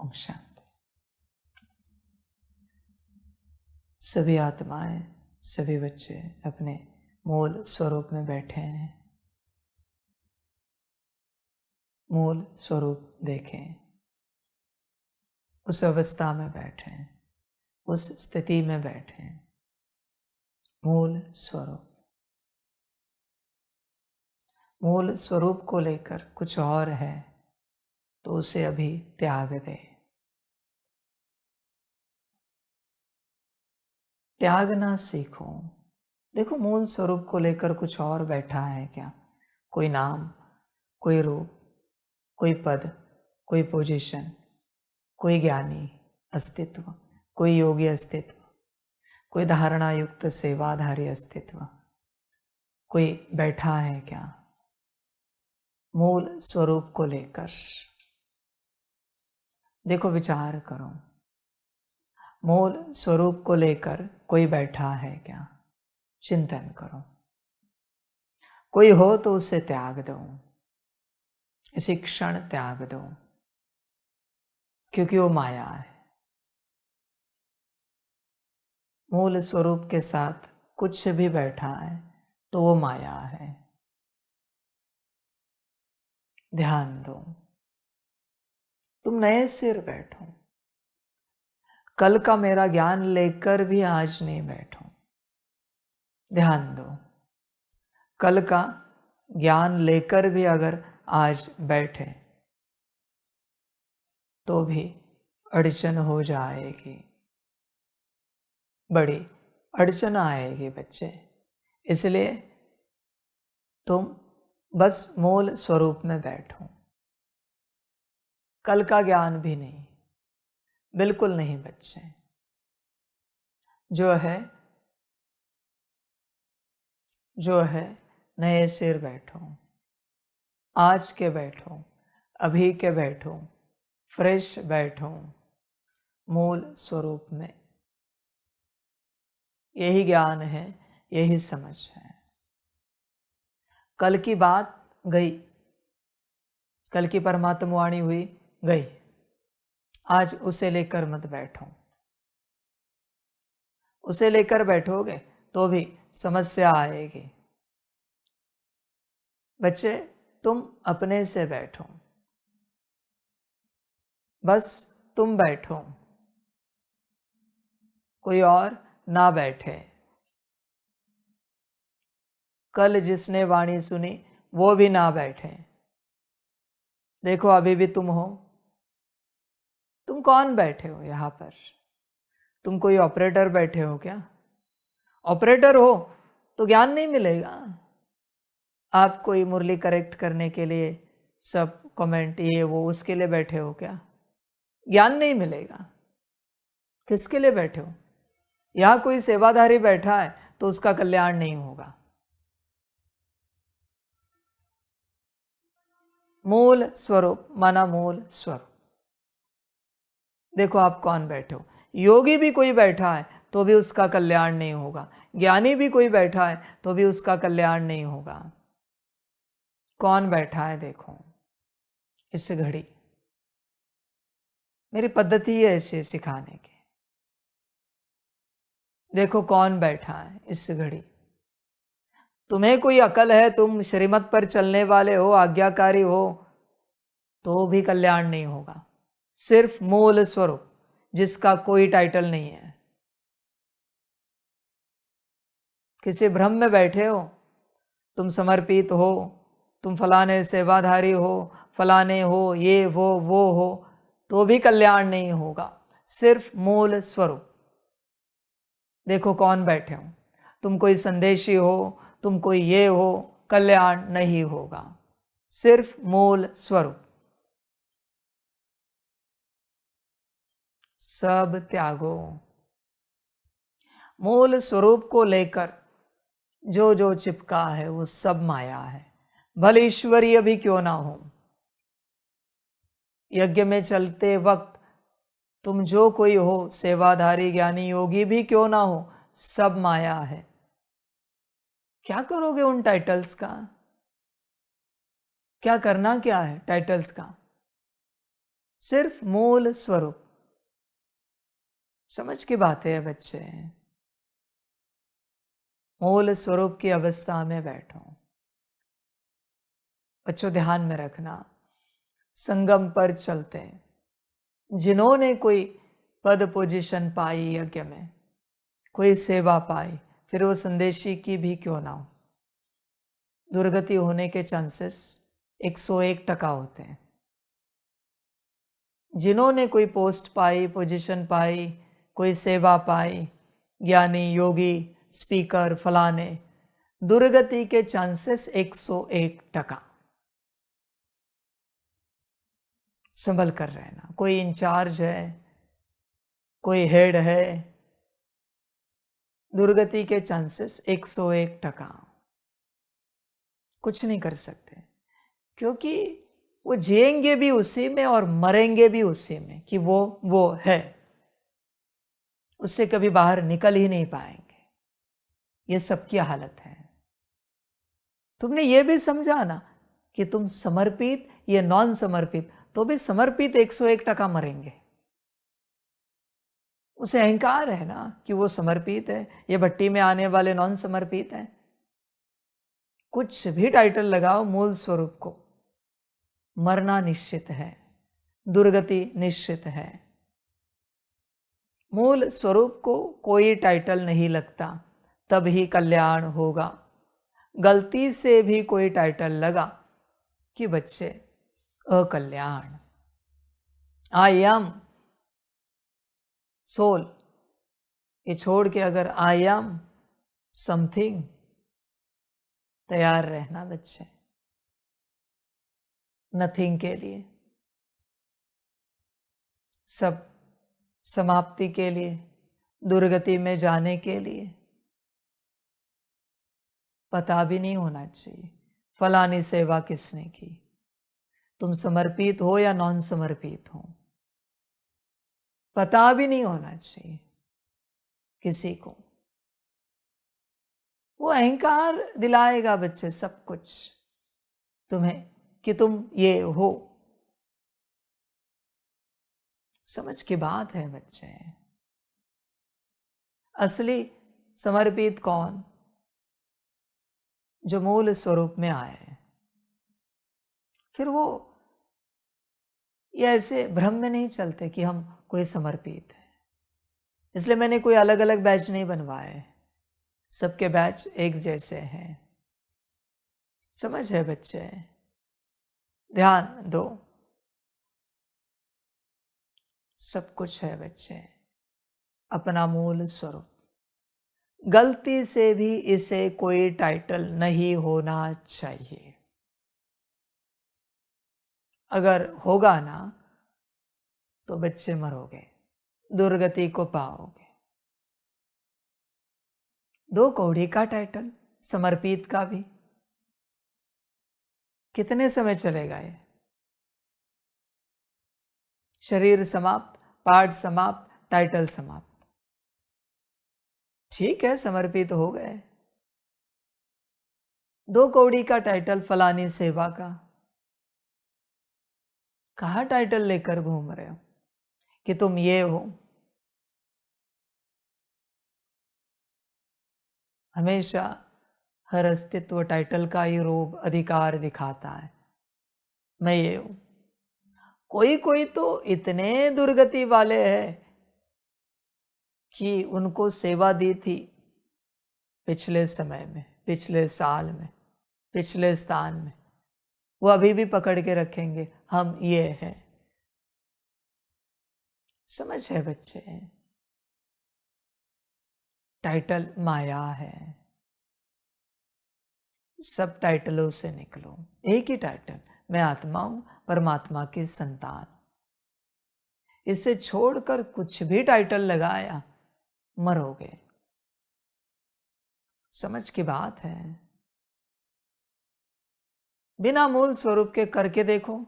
ओम शांति। सभी आत्माएं, सभी बच्चे अपने मूल स्वरूप में बैठे हैं। मूल स्वरूप देखें, उस अवस्था में बैठें, उस स्थिति में बैठें। मूल स्वरूप, मूल स्वरूप को लेकर कुछ और है तो उसे अभी त्याग दे। त्यागना सीखो। देखो, मूल स्वरूप को लेकर कुछ और बैठा है क्या? कोई नाम, कोई रूप, कोई पद, कोई पोजीशन, कोई ज्ञानी अस्तित्व, कोई योगी अस्तित्व, कोई धारणा युक्त सेवाधारी अस्तित्व, कोई बैठा है क्या? मूल स्वरूप को लेकर देखो, विचार करो। मूल स्वरूप को लेकर कोई बैठा है क्या? चिंतन करो। कोई हो तो उसे त्याग दो, इसी क्षण त्याग दो, क्योंकि वो माया है। मूल स्वरूप के साथ कुछ भी बैठा है तो वो माया है। ध्यान दो, तुम नए सिर बैठो। कल का मेरा ज्ञान लेकर भी आज नहीं बैठो। ध्यान दो, कल का ज्ञान लेकर भी अगर आज बैठे तो भी अड़चन हो जाएगी, बड़ी अड़चन आएगी बच्चे। इसलिए तुम बस मूल स्वरूप में बैठो। कल का ज्ञान भी नहीं, बिल्कुल नहीं बच्चे। जो है नए सिर बैठो, आज के बैठो, अभी के बैठो, फ्रेश बैठो, मूल स्वरूप में। यही ज्ञान है, यही समझ है। कल की बात गई, कल की परमात्मा वाणी हुई, गई। आज उसे लेकर मत बैठो। उसे लेकर बैठोगे तो भी समस्या आएगी। बच्चे, तुम अपने से बैठो, बस तुम बैठो, कोई और ना बैठे। कल जिसने वाणी सुनी वो भी ना बैठे। देखो, अभी भी तुम हो। तुम कौन बैठे हो यहाँ पर? तुम कोई ऑपरेटर बैठे हो क्या? ऑपरेटर हो तो ज्ञान नहीं मिलेगा। आप कोई मुरली करेक्ट करने के लिए सब कमेंट ये वो उसके लिए बैठे हो क्या? ज्ञान नहीं मिलेगा। किसके लिए बैठे हो? यहाँ कोई सेवाधारी बैठा है तो उसका कल्याण नहीं होगा। मूल स्वरूप माना मूल स्वरूप। देखो, आप कौन बैठे हो। योगी भी कोई बैठा है तो भी उसका कल्याण नहीं होगा। ज्ञानी भी कोई बैठा है तो भी उसका कल्याण नहीं होगा। कौन बैठा है देखो इस घड़ी। मेरी पद्धति है इसे सिखाने की। देखो कौन बैठा है इस घड़ी। तुम्हें कोई अकल है, तुम श्रीमत पर चलने वाले हो, आज्ञाकारी हो, तो भी कल्याण नहीं होगा। सिर्फ मूल स्वरूप जिसका कोई टाइटल नहीं है। किसी भ्रम में बैठे हो, तुम समर्पित हो, तुम फलाने सेवाधारी हो, फलाने हो, ये वो हो, तो भी कल्याण नहीं होगा। सिर्फ मूल स्वरूप। देखो कौन बैठे हो। तुम कोई संदेशी हो, तुम कोई ये हो, कल्याण नहीं होगा। सिर्फ मूल स्वरूप। सब त्यागो। मूल स्वरूप को लेकर जो जो चिपका है वो सब माया है, भले ईश्वरीय भी क्यों ना हो। यज्ञ में चलते वक्त तुम जो कोई हो, सेवाधारी ज्ञानी योगी भी क्यों ना हो, सब माया है। क्या करोगे उन टाइटल्स का? क्या करना क्या है टाइटल्स का? सिर्फ मूल स्वरूप। समझ की बात है बच्चे, मूल स्वरूप की अवस्था में बैठो। बच्चों ध्यान में रखना, संगम पर चलते हैं, जिन्होंने कोई पद पोजीशन पाई यज्ञ में, कोई सेवा पाई, फिर वो संदेशी की भी क्यों ना हो, दुर्गति होने के चांसेस 101% होते हैं। जिन्होंने कोई पोस्ट पाई, पोजीशन पाई, कोई सेवा पाई, ज्ञानी, योगी, स्पीकर, फलाने, दुर्गति के चांसेस 101%। संभल कर रहना। कोई इंचार्ज है, कोई हेड है, दुर्गति के चांसेस 101%। कुछ नहीं कर सकते, क्योंकि वो जिएंगे भी उसी में और मरेंगे भी उसी में कि वो है, उससे कभी बाहर निकल ही नहीं पाएंगे। ये सबकी हालत है। तुमने ये भी समझा ना कि तुम समर्पित या नॉन समर्पित, तो भी समर्पित 101% मरेंगे। उसे अहंकार है ना कि वो समर्पित है, ये भट्टी में आने वाले नॉन समर्पित हैं। कुछ भी टाइटल लगाओ, मूल स्वरूप को मरना निश्चित है, दुर्गति निश्चित है। मूल स्वरूप को कोई टाइटल नहीं लगता, तभी कल्याण होगा। गलती से भी कोई टाइटल लगा कि बच्चे अकल्याण। आई एम सोल, ये छोड़ के अगर आई एम समथिंग, तैयार रहना बच्चे नथिंग के लिए, सब समाप्ति के लिए, दुर्गति में जाने के लिए। पता भी नहीं होना चाहिए फलानी सेवा किसने की, तुम समर्पित हो या नॉन समर्पित हो, पता भी नहीं होना चाहिए किसी को। वो अहंकार दिलाएगा बच्चे सब कुछ तुम्हें कि तुम ये हो। समझ की बात है बच्चे। असली समर्पित कौन? जो मूल स्वरूप में आए। फिर वो ये ऐसे भ्रम में नहीं चलते कि हम कोई समर्पित है। इसलिए मैंने कोई अलग अलग बैच नहीं बनवाए, सबके बैच एक जैसे हैं। समझ है बच्चे? ध्यान दो, सब कुछ है बच्चे अपना मूल स्वरूप। गलती से भी इसे कोई टाइटल नहीं होना चाहिए। अगर होगा ना तो बच्चे मरोगे, दुर्गति को पाओगे। 2 कौड़ी का टाइटल, समर्पित का भी, कितने समय चलेगा ये? शरीर समाप्त, पाठ समाप्त, टाइटल समाप्त। ठीक है, समर्पित हो गए। 2 कौड़ी का टाइटल फलानी सेवा का, कहाँ टाइटल लेकर घूम रहे हो कि तुम ये हो? हमेशा हर अस्तित्व टाइटल का ही रूप अधिकार दिखाता है, मैं ये हूं। कोई कोई तो इतने दुर्गति वाले हैं कि उनको सेवा दी थी पिछले समय में, पिछले साल में, पिछले स्थान में, वो अभी भी पकड़ के रखेंगे, हम ये हैं। समझ है बच्चे? टाइटल माया है। सब टाइटलों से निकलो, एक ही टाइटल, मैं आत्मा हूं, परमात्मा की संतान। इसे छोड़कर कुछ भी टाइटल लगाया, मरोगे। समझ की बात है। बिना मूल स्वरूप के करके देखो,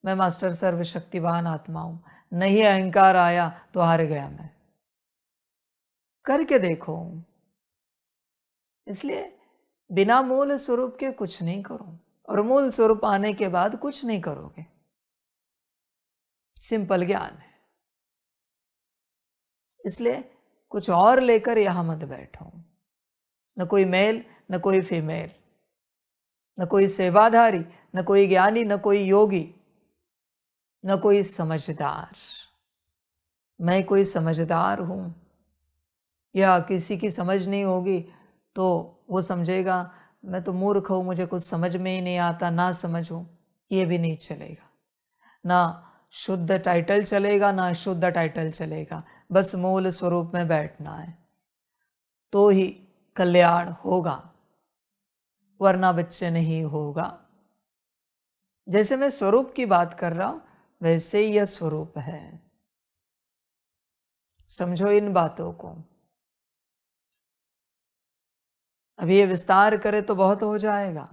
मैं मास्टर सर्वशक्तिवान आत्मा हूं, नहीं अहंकार आया तो हार गया मैं। करके देखो। इसलिए बिना मूल स्वरूप के कुछ नहीं करो, और मूल स्वरूप आने के बाद कुछ नहीं करोगे। सिंपल ज्ञान है। इसलिए कुछ और लेकर यहां मत बैठो। न कोई मेल, न कोई फीमेल, न कोई सेवाधारी, न कोई ज्ञानी, न कोई योगी, न कोई समझदार। मैं कोई समझदार हूं या किसी की समझ नहीं होगी तो वो समझेगा मैं तो मूर्ख हूं, मुझे कुछ समझ में ही नहीं आता, ना समझ हूं, ये भी नहीं चलेगा। ना शुद्ध टाइटल चलेगा, ना अशुद्ध टाइटल चलेगा। बस मूल स्वरूप में बैठना है तो ही कल्याण होगा, वरना बच्चे नहीं होगा। जैसे मैं स्वरूप की बात कर रहा हूं वैसे ही यह स्वरूप है। समझो इन बातों को। अभी ये विस्तार करे तो बहुत हो जाएगा।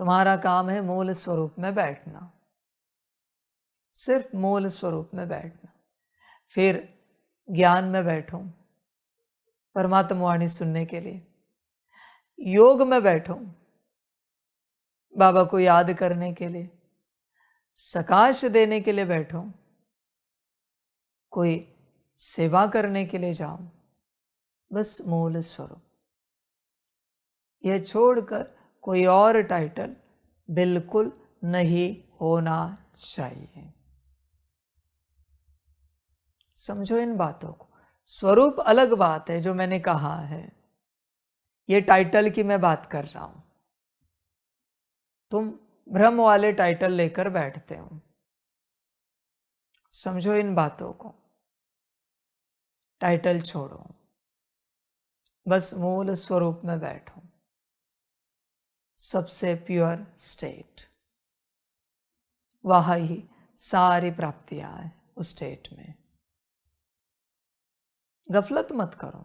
तुम्हारा काम है मूल स्वरूप में बैठना, सिर्फ मूल स्वरूप में बैठना। फिर ज्ञान में बैठो परमात्मा वाणी सुनने के लिए, योग में बैठो बाबा को याद करने के लिए, सकाश देने के लिए बैठो, कोई सेवा करने के लिए जाओ। बस मूल स्वरूप, यह छोड़कर कोई और टाइटल बिल्कुल नहीं होना चाहिए। समझो इन बातों को। स्वरूप अलग बात है जो मैंने कहा है, ये टाइटल की मैं बात कर रहा हूं। तुम भ्रम वाले टाइटल लेकर बैठते हो। समझो इन बातों को। टाइटल छोड़ो, बस मूल स्वरूप में बैठो। सबसे प्योर स्टेट, वहां ही सारी प्राप्तियां हैं उस स्टेट में। गफलत मत करो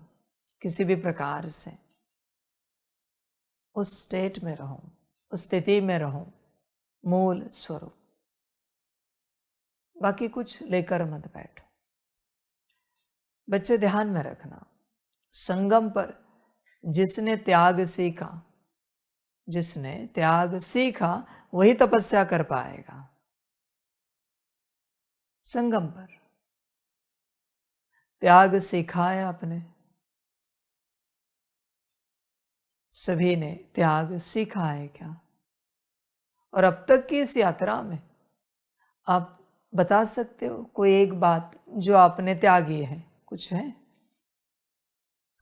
किसी भी प्रकार से, उस स्टेट में रहो, उस स्थिति में रहो, मूल स्वरूप। बाकी कुछ लेकर मत बैठो। बच्चे ध्यान में रखना, संगम पर जिसने त्याग सीखा, जिसने त्याग सीखा वही तपस्या कर पाएगा। संगम पर त्याग सीखा है आपने, सभी ने त्याग सीखा है क्या? और अब तक की इस यात्रा में आप बता सकते हो कोई एक बात जो आपने त्यागी है? कुछ है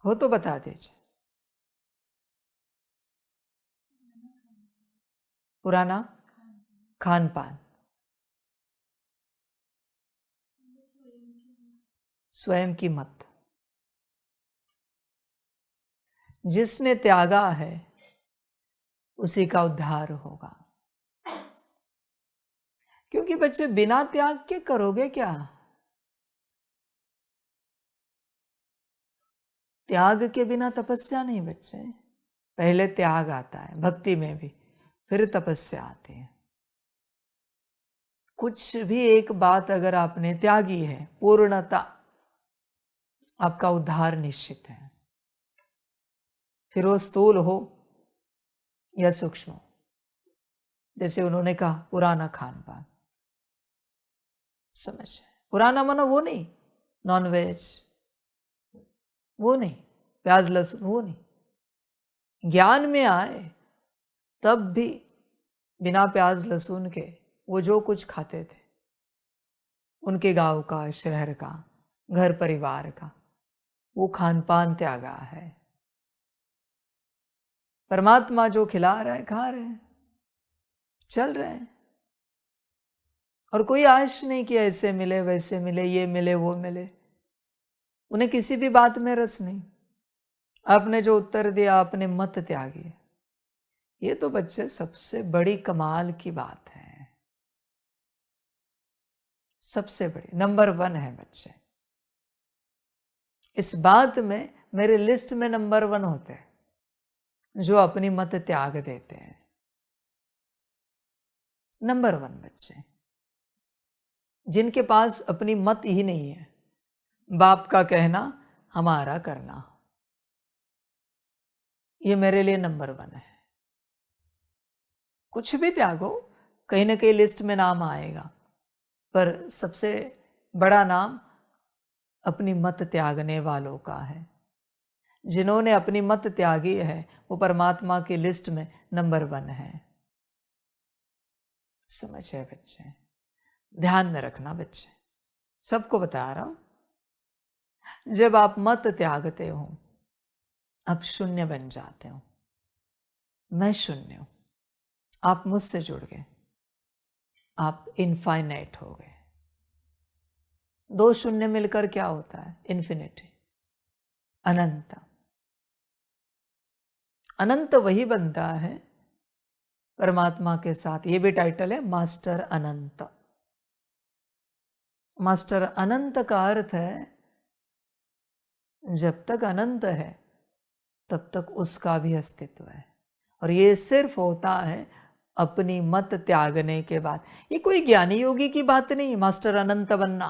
हो तो बता दीजिए। पुराना खान पान, स्वयं की मत। जिसने त्यागा है उसी का उद्धार होगा। क्योंकि बच्चे बिना त्याग के करोगे क्या? त्याग के बिना तपस्या नहीं बच्चे। पहले त्याग आता है भक्ति में भी, फिर तपस्या आती है। कुछ भी एक बात अगर आपने त्यागी है, पूर्णता, आपका उद्धार निश्चित है। फिर वो स्थूल हो या सूक्ष्म हो। जैसे उन्होंने कहा पुराना खान पान, समझ, पुराना माना वो नहीं नॉनवेज, वो नहीं प्याज लहसुन, वो नहीं। ज्ञान में आए तब भी बिना प्याज लहसुन के वो जो कुछ खाते थे, उनके गांव का, शहर का, घर परिवार का, वो खान पान त्यागा है। परमात्मा जो खिला रहा है, खा रहे हैं, चल रहे हैं। और कोई आश नहीं कि ऐसे मिले वैसे मिले, ये मिले वो मिले। उन्हें किसी भी बात में रस नहीं। आपने जो उत्तर दिया, आपने मत त्यागी, ये तो बच्चे सबसे बड़ी कमाल की बात है। सबसे बड़ी नंबर 1 है बच्चे। इस बात में मेरे लिस्ट में नंबर 1 होते हैं जो अपनी मत त्याग देते हैं। नंबर 1 बच्चे जिनके पास अपनी मत ही नहीं है, बाप का कहना हमारा करना, ये मेरे लिए नंबर 1 है। कुछ भी त्यागो, कहीं ना कहीं लिस्ट में नाम आएगा। पर सबसे बड़ा नाम अपनी मत त्यागने वालों का है। जिन्होंने अपनी मत त्यागी है वो परमात्मा की लिस्ट में नंबर 1 है। समझे बच्चे? ध्यान में रखना बच्चे, सबको बता रहा हूं। जब आप मत त्यागते हो आप शून्य बन जाते हो। मैं शून्य हूं, आप मुझसे जुड़ गए, आप इनफाइनाइट हो गए। 2 शून्य मिलकर क्या होता है? इन्फिनिटी, अनंत। अनंत वही बनता है परमात्मा के साथ। ये भी टाइटल है, मास्टर अनंत। मास्टर अनंत का अर्थ है जब तक अनंत है तब तक उसका भी अस्तित्व है। और ये सिर्फ होता है अपनी मत त्यागने के बाद। ये कोई ज्ञानी योगी की बात नहीं, मास्टर अनंत बनना।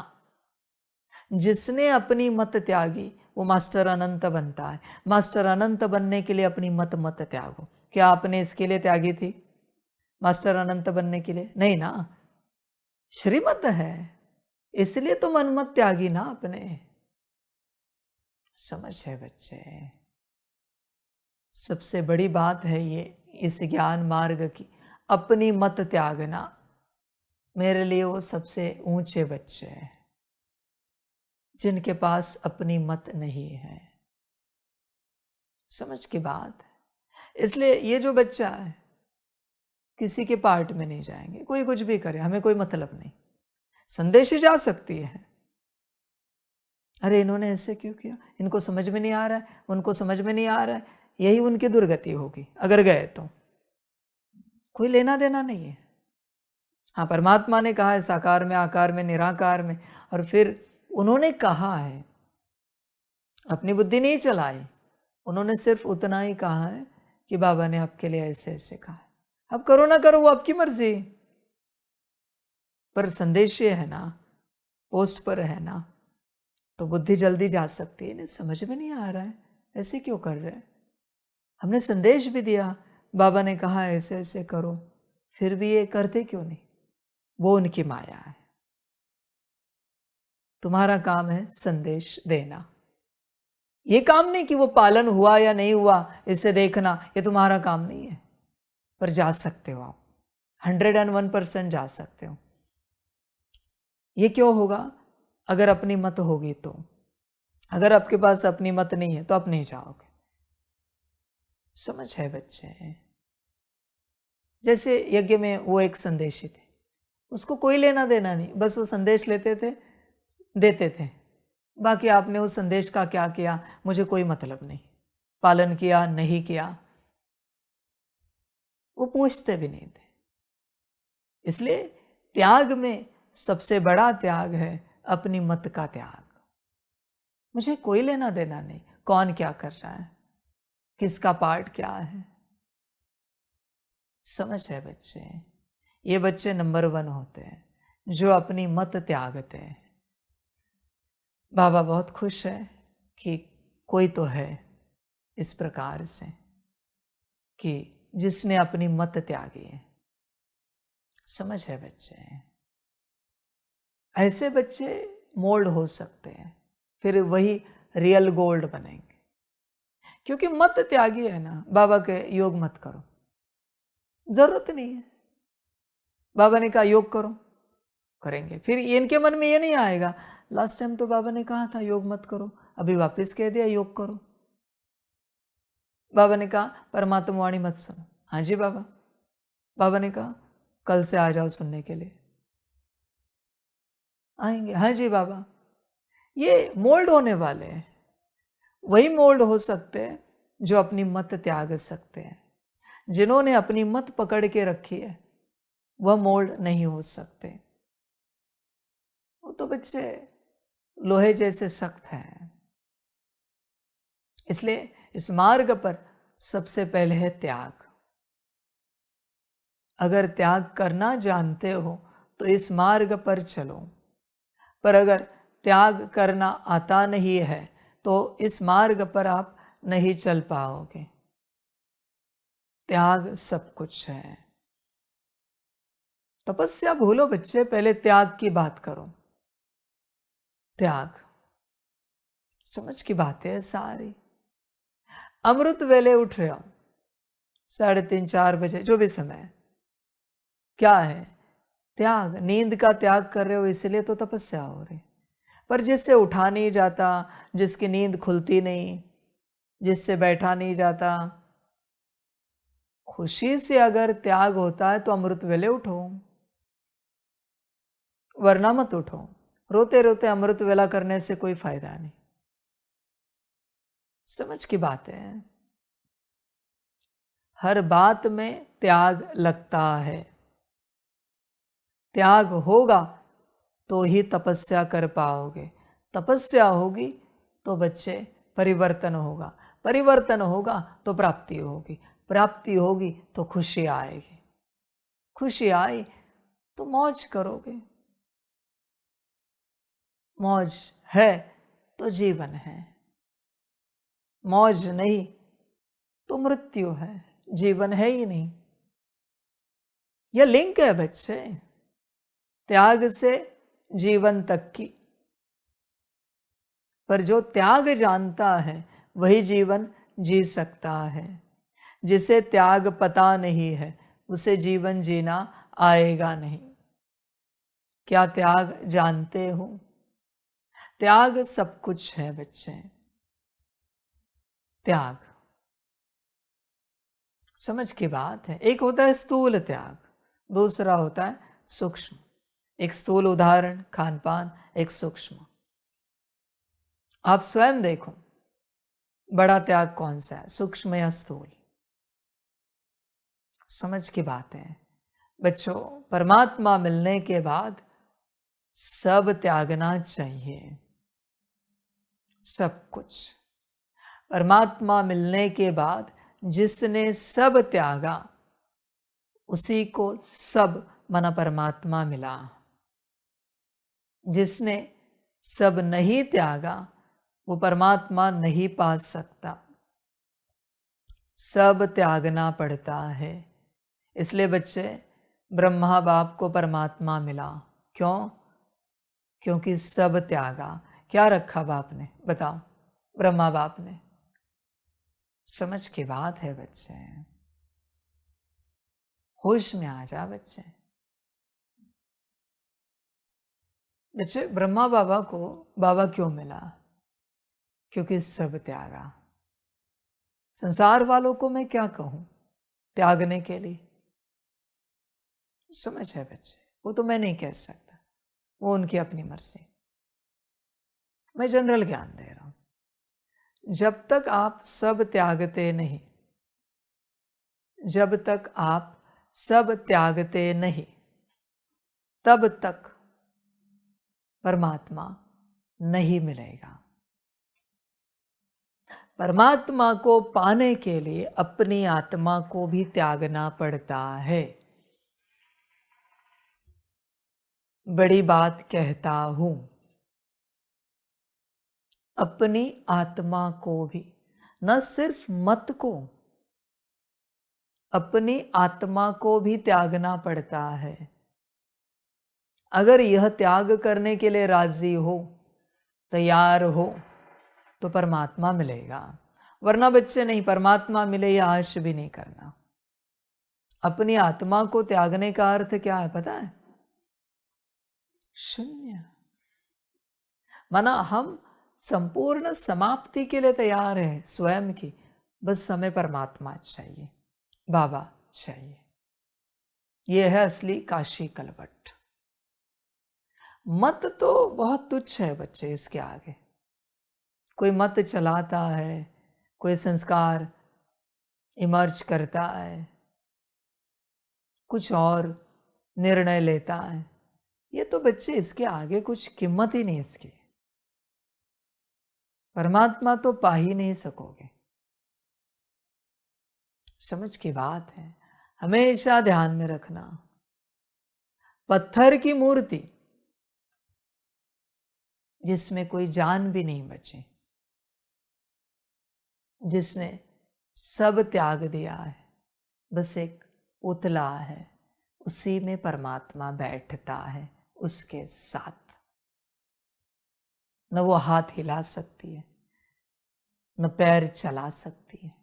जिसने अपनी मत त्यागी वो मास्टर अनंत बनता है। मास्टर अनंत बनने के लिए अपनी मत मत त्यागो। क्या आपने इसके लिए त्यागी थी? मास्टर अनंत बनने के लिए नहीं ना, श्रीमत है, इसलिए तो मन मत त्यागी ना अपने। समझ है बच्चे? सबसे बड़ी बात है ये इस ज्ञान मार्ग की, अपनी मत त्यागना। मेरे लिए वो सबसे ऊंचे बच्चे हैं जिनके पास अपनी मत नहीं है। समझ की बात है। इसलिए ये जो बच्चा है किसी के पार्ट में नहीं जाएंगे, कोई कुछ भी करे हमें कोई मतलब नहीं। संदेश ही जा सकती है, अरे इन्होंने ऐसे क्यों किया, इनको समझ में नहीं आ रहा है, उनको समझ में नहीं आ रहा है, यही उनकी दुर्गति होगी अगर गए तो। कोई लेना देना नहीं है। हाँ, परमात्मा ने कहा है साकार में, आकार में, निराकार में, और फिर उन्होंने कहा है, अपनी बुद्धि नहीं चलाई, उन्होंने सिर्फ उतना ही कहा है कि बाबा ने आपके लिए ऐसे ऐसे कहा है, अब करो ना करो वो आपकी मर्जी। पर संदेश ये है ना, पोस्ट पर है ना, तो बुद्धि जल्दी जा सकती है। नहीं समझ में नहीं आ रहा है, ऐसे क्यों कर रहे हैं। हमने संदेश भी दिया, बाबा ने कहा ऐसे ऐसे करो, फिर भी ये करते क्यों नहीं। वो उनकी माया है। तुम्हारा काम है संदेश देना। ये काम नहीं कि वो पालन हुआ या नहीं हुआ इसे देखना, ये तुम्हारा काम नहीं है। पर जा सकते हो आप, 101% जा सकते हो। ये क्यों होगा? अगर अपनी मत होगी तो। अगर आपके पास अपनी मत नहीं है तो आप नहीं जाओगे। समझ है बच्चे? जैसे यज्ञ में वो एक संदेशी थे, उसको कोई लेना देना नहीं, बस वो संदेश लेते थे, देते थे। बाकी आपने उस संदेश का क्या किया मुझे कोई मतलब नहीं, पालन किया नहीं किया वो पूछते भी नहीं थे। इसलिए त्याग में सबसे बड़ा त्याग है अपनी मत का त्याग। मुझे कोई लेना देना नहीं कौन क्या कर रहा है, किसका पार्ट क्या है। समझ है बच्चे? ये बच्चे नंबर 1 होते हैं जो अपनी मत त्यागते हैं। बाबा बहुत खुश है कि कोई तो है इस प्रकार से कि जिसने अपनी मत त्यागी है। समझ है बच्चे? ऐसे बच्चे मोल्ड हो सकते हैं, फिर वही रियल गोल्ड बनेंगे। क्योंकि मत त्यागी है ना, बाबा के योग मत करो, जरूरत नहीं है। बाबा ने कहा योग करो, करेंगे। फिर इनके मन में ये नहीं आएगा लास्ट टाइम तो बाबा ने कहा था योग मत करो, अभी वापस कह दिया योग करो। बाबा ने कहा परमात्मा वाणी मत सुनो, हाँ जी बाबा। बाबा ने कहा कल से आ जाओ सुनने के लिए, आएंगे, हाँ जी बाबा। ये मोल्ड होने वाले हैं, वही मोल्ड हो सकते हैं जो अपनी मत त्याग सकते हैं। जिन्होंने अपनी मत पकड़ के रखी है वह मोल्ड नहीं हो सकते। वो तो बच्चे लोहे जैसे सख्त हैं। इसलिए इस मार्ग पर सबसे पहले है त्याग। अगर त्याग करना जानते हो तो इस मार्ग पर चलो, पर अगर त्याग करना आता नहीं है तो इस मार्ग पर आप नहीं चल पाओगे। त्याग सब कुछ है। तपस्या भूलो बच्चे, पहले त्याग की बात करो। त्याग, समझ की बात है सारी। अमृत वेले उठ रहे हो, 3:30 4 बजे, जो भी समय है, क्या है? त्याग, नींद का त्याग कर रहे हो, इसलिए तो तपस्या हो रही। पर जिससे उठा नहीं जाता, जिसकी नींद खुलती नहीं, जिससे बैठा नहीं जाता, खुशी से अगर त्याग होता है तो अमृत वेले उठो, वरना मत उठो। रोते रोते अमृत वेला करने से कोई फायदा नहीं। समझ की बात है। हर बात में त्याग लगता है। त्याग होगा तो ही तपस्या कर पाओगे। तपस्या होगी तो बच्चे परिवर्तन होगा, परिवर्तन होगा तो प्राप्ति होगी, प्राप्ति होगी तो खुशी आएगी, खुशी आई तो मौज करोगे। मौज है तो जीवन है, मौज नहीं तो मृत्यु है, जीवन है ही नहीं। यह लिंक है बच्चे, त्याग से जीवन तक की। पर जो त्याग जानता है वही जीवन जी सकता है। जिसे त्याग पता नहीं है उसे जीवन जीना आएगा नहीं। क्या त्याग जानते हो? त्याग सब कुछ है बच्चे। त्याग, समझ की बात है। एक होता है स्थूल त्याग, दूसरा होता है सूक्ष्म। एक स्थूल उदाहरण खान पान, एक सूक्ष्म। आप स्वयं देखो, बड़ा त्याग कौन सा है, सूक्ष्म या स्थूल? समझ की बात है बच्चों। परमात्मा मिलने के बाद सब त्यागना चाहिए, सब कुछ। परमात्मा मिलने के बाद जिसने सब त्यागा उसी को सब माना परमात्मा मिला। जिसने सब नहीं त्यागा वो परमात्मा नहीं पा सकता। सब त्यागना पड़ता है। इसलिए बच्चे, ब्रह्मा बाप को परमात्मा मिला। क्यों? क्योंकि सब त्यागा। क्या रखा बाप ने, बताओ? ब्रह्मा बाप ने। समझ की बात है बच्चे, होश में आ जा बच्चे। बच्चे, ब्रह्मा बाबा को बाबा क्यों मिला? क्योंकि सब त्यागा। संसार वालों को मैं क्या कहूं त्यागने के लिए? समझ है बच्चे, वो तो मैं नहीं कह सकता, वो उनकी अपनी मर्जी। मैं जनरल ज्ञान दे रहा हूं। जब तक आप सब त्यागते नहीं, जब तक आप सब त्यागते नहीं, तब तक परमात्मा नहीं मिलेगा। परमात्मा को पाने के लिए अपनी आत्मा को भी त्यागना पड़ता है। बड़ी बात कहता हूं, अपनी आत्मा को भी, न सिर्फ मत को, अपनी आत्मा को भी त्यागना पड़ता है। अगर यह त्याग करने के लिए राजी हो, तैयार हो, तो परमात्मा मिलेगा। वरना बच्चे नहीं, परमात्मा मिले यह आश भी नहीं करना। अपनी आत्मा को त्यागने का अर्थ क्या है पता है? शून्य। माना हम संपूर्ण समाप्ति के लिए तैयार है स्वयं की, बस हमें परमात्मा चाहिए, बाबा चाहिए। यह है असली काशी कलवट। मत तो बहुत तुच्छ है बच्चे इसके आगे। कोई मत चलाता है, कोई संस्कार इमर्ज करता है, कुछ और निर्णय लेता है, ये तो बच्चे इसके आगे कुछ कीमत ही नहीं इसकी। परमात्मा तो पा ही नहीं सकोगे। समझ की बात है, हमेशा ध्यान में रखना। पत्थर की मूर्ति जिसमें कोई जान भी नहीं बची, जिसने सब त्याग दिया है, बस एक पुतला है, उसी में परमात्मा बैठता है उसके साथ। न वो हाथ हिला सकती है, न पैर चला सकती है,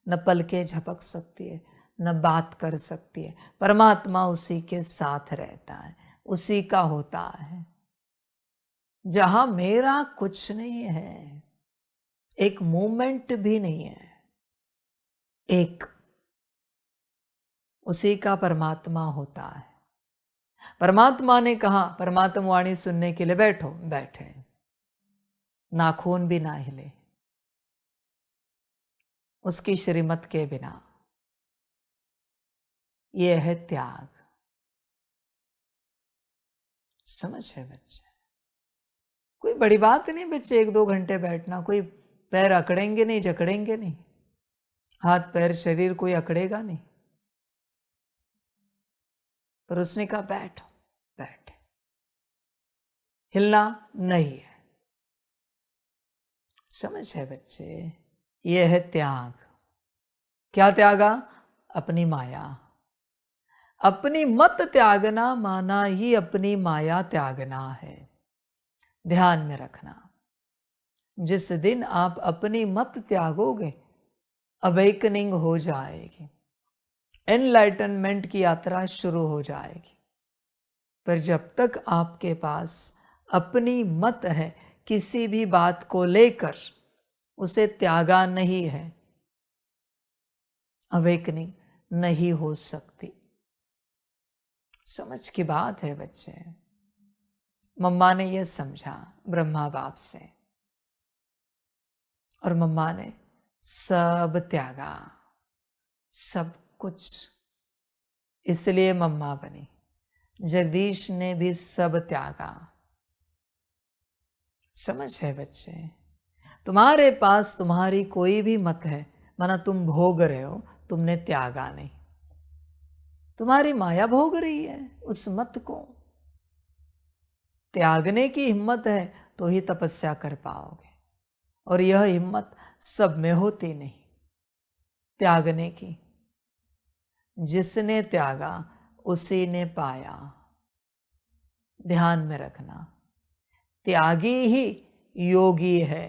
न पलकें झपक सकती है, न बात कर सकती है। परमात्मा उसी के साथ रहता है, उसी का होता है। जहां मेरा कुछ नहीं है, एक मोमेंट भी नहीं है, एक उसी का परमात्मा होता है। परमात्मा ने कहा परमात्मा वाणी सुनने के लिए बैठो, बैठे, नाखून भी ना हिले, उसकी श्रीमत के बिना। यह है त्याग। समझ है बच्चे? कोई बड़ी बात नहीं बच्चे, 1-2 घंटे बैठना, कोई पैर अकड़ेंगे नहीं, जकड़ेंगे नहीं, हाथ पैर शरीर कोई अकड़ेगा नहीं। पर उसने कहा बैठो, बैठ, हिलना नहीं है। समझ है बच्चे? यह है त्याग। क्या त्यागा? अपनी माया। अपनी मत त्यागना माना ही अपनी माया त्यागना है। ध्यान में रखना, जिस दिन आप अपनी मत त्यागोगे, अवेकनिंग हो जाएगी, एनलाइटनमेंट की यात्रा शुरू हो जाएगी। पर जब तक आपके पास अपनी मत है, किसी भी बात को लेकर उसे त्यागा नहीं है, अवेकनिंग नहीं हो सकती। समझ की बात है बच्चे। मम्मा ने यह समझा ब्रह्मा बाप से, और मम्मा ने सब त्यागा, सब कुछ। इसलिए मम्मा बनी। जगदीश ने भी सब त्यागा। समझ है बच्चे? तुम्हारे पास तुम्हारी कोई भी मत है, माना तुम भोग रहे हो, तुमने त्यागा नहीं। तुम्हारी माया भोग रही है उस मत को। त्यागने की हिम्मत है तो ही तपस्या कर पाओगे, और यह हिम्मत सब में होती नहीं त्यागने की। जिसने त्यागा उसी ने पाया। ध्यान में रखना, त्यागी ही योगी है।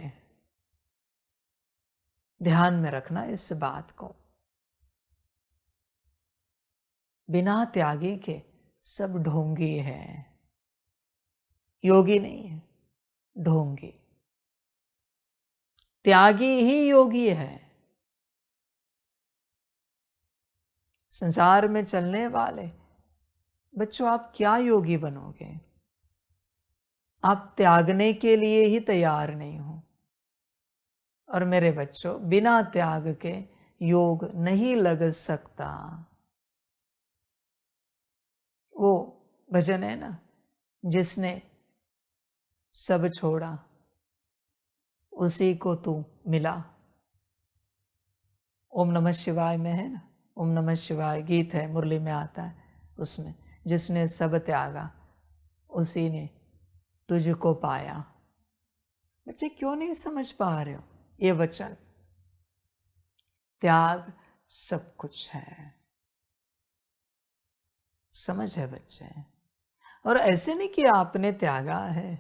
ध्यान में रखना इस बात को। बिना त्यागी के सब ढोंगी है, योगी नहीं है, ढोंगी। त्यागी ही योगी है। संसार में चलने वाले बच्चों, आप क्या योगी बनोगे? आप त्यागने के लिए ही तैयार नहीं हो। और मेरे बच्चों, बिना त्याग के योग नहीं लग सकता। वो भजन है ना, जिसने सब छोड़ा उसी को तू मिला। ओम नमः शिवाय में है ना, ओम नमः शिवाय गीत है, मुरली में आता है, उसमें जिसने सब त्यागा उसी ने तुझको पाया। बच्चे क्यों नहीं समझ पा रहे हो ये वचन? त्याग सब कुछ है। समझ है बच्चे? और ऐसे नहीं कि आपने त्यागा है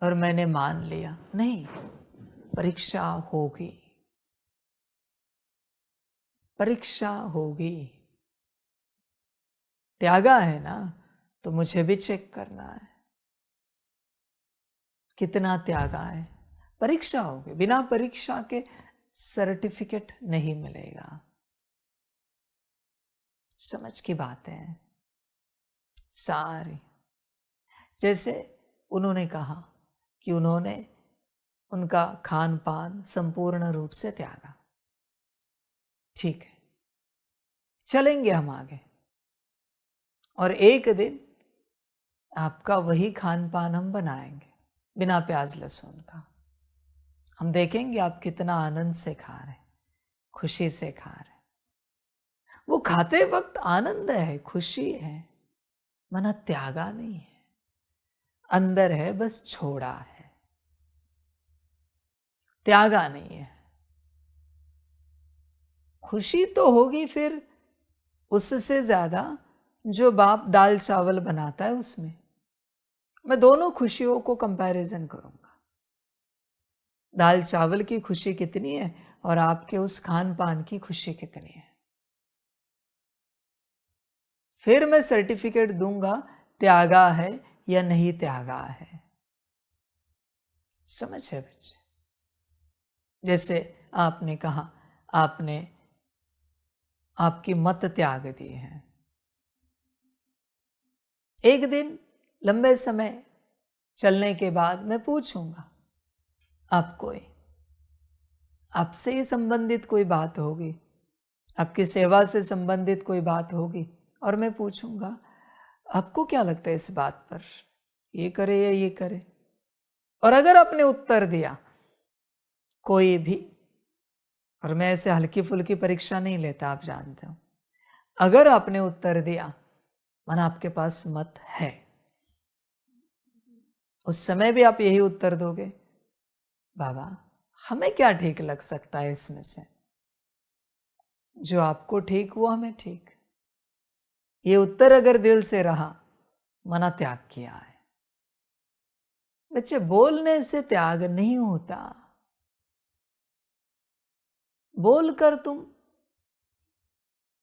और मैंने मान लिया, नहीं। परीक्षा होगी, परीक्षा होगी। त्यागा है ना, तो मुझे भी चेक करना है कितना त्यागा है। परीक्षा होगी, बिना परीक्षा के सर्टिफिकेट नहीं मिलेगा। समझ की बात है सारी। जैसे उन्होंने कहा कि उन्होंने उनका खान पान संपूर्ण रूप से त्यागा। ठीक है, चलेंगे हम आगे, और एक दिन आपका वही खान पान हम बनाएंगे बिना प्याज लहसुन का। हम देखेंगे आप कितना आनंद से खा रहे, खुशी से खा रहे। वो खाते वक्त आनंद है, खुशी है, मना त्यागा नहीं है। अंदर है, बस छोड़ा है, त्यागा नहीं है। खुशी तो होगी फिर उससे ज्यादा जो बाप दाल चावल बनाता है उसमें मैं दोनों खुशियों को कंपैरिजन करूंगा। दाल चावल की खुशी कितनी है और आपके उस खान पान की खुशी कितनी है। फिर मैं सर्टिफिकेट दूंगा त्यागा है या नहीं त्यागा है। समझ है बच्चे? जैसे आपने कहा आपने आपकी मत त्याग दी है। एक दिन लंबे समय चलने के बाद मैं पूछूंगा आपको, आपसे ही संबंधित कोई बात होगी, आपकी सेवा से संबंधित कोई बात होगी, और मैं पूछूंगा आपको क्या लगता है इस बात पर, ये करे या ये करे। और अगर आपने उत्तर दिया कोई भी, और मैं ऐसे हल्की फुल्की परीक्षा नहीं लेता, आप जानते हो, अगर आपने उत्तर दिया माना आपके पास मत है, उस समय भी आप यही उत्तर दोगे, बाबा हमें क्या ठीक लग सकता है इसमें से, जो आपको ठीक हुआ हमें ठीक। ये उत्तर अगर दिल से रहा, मना त्याग किया है। बच्चे बोलने से त्याग नहीं होता। बोलकर तुम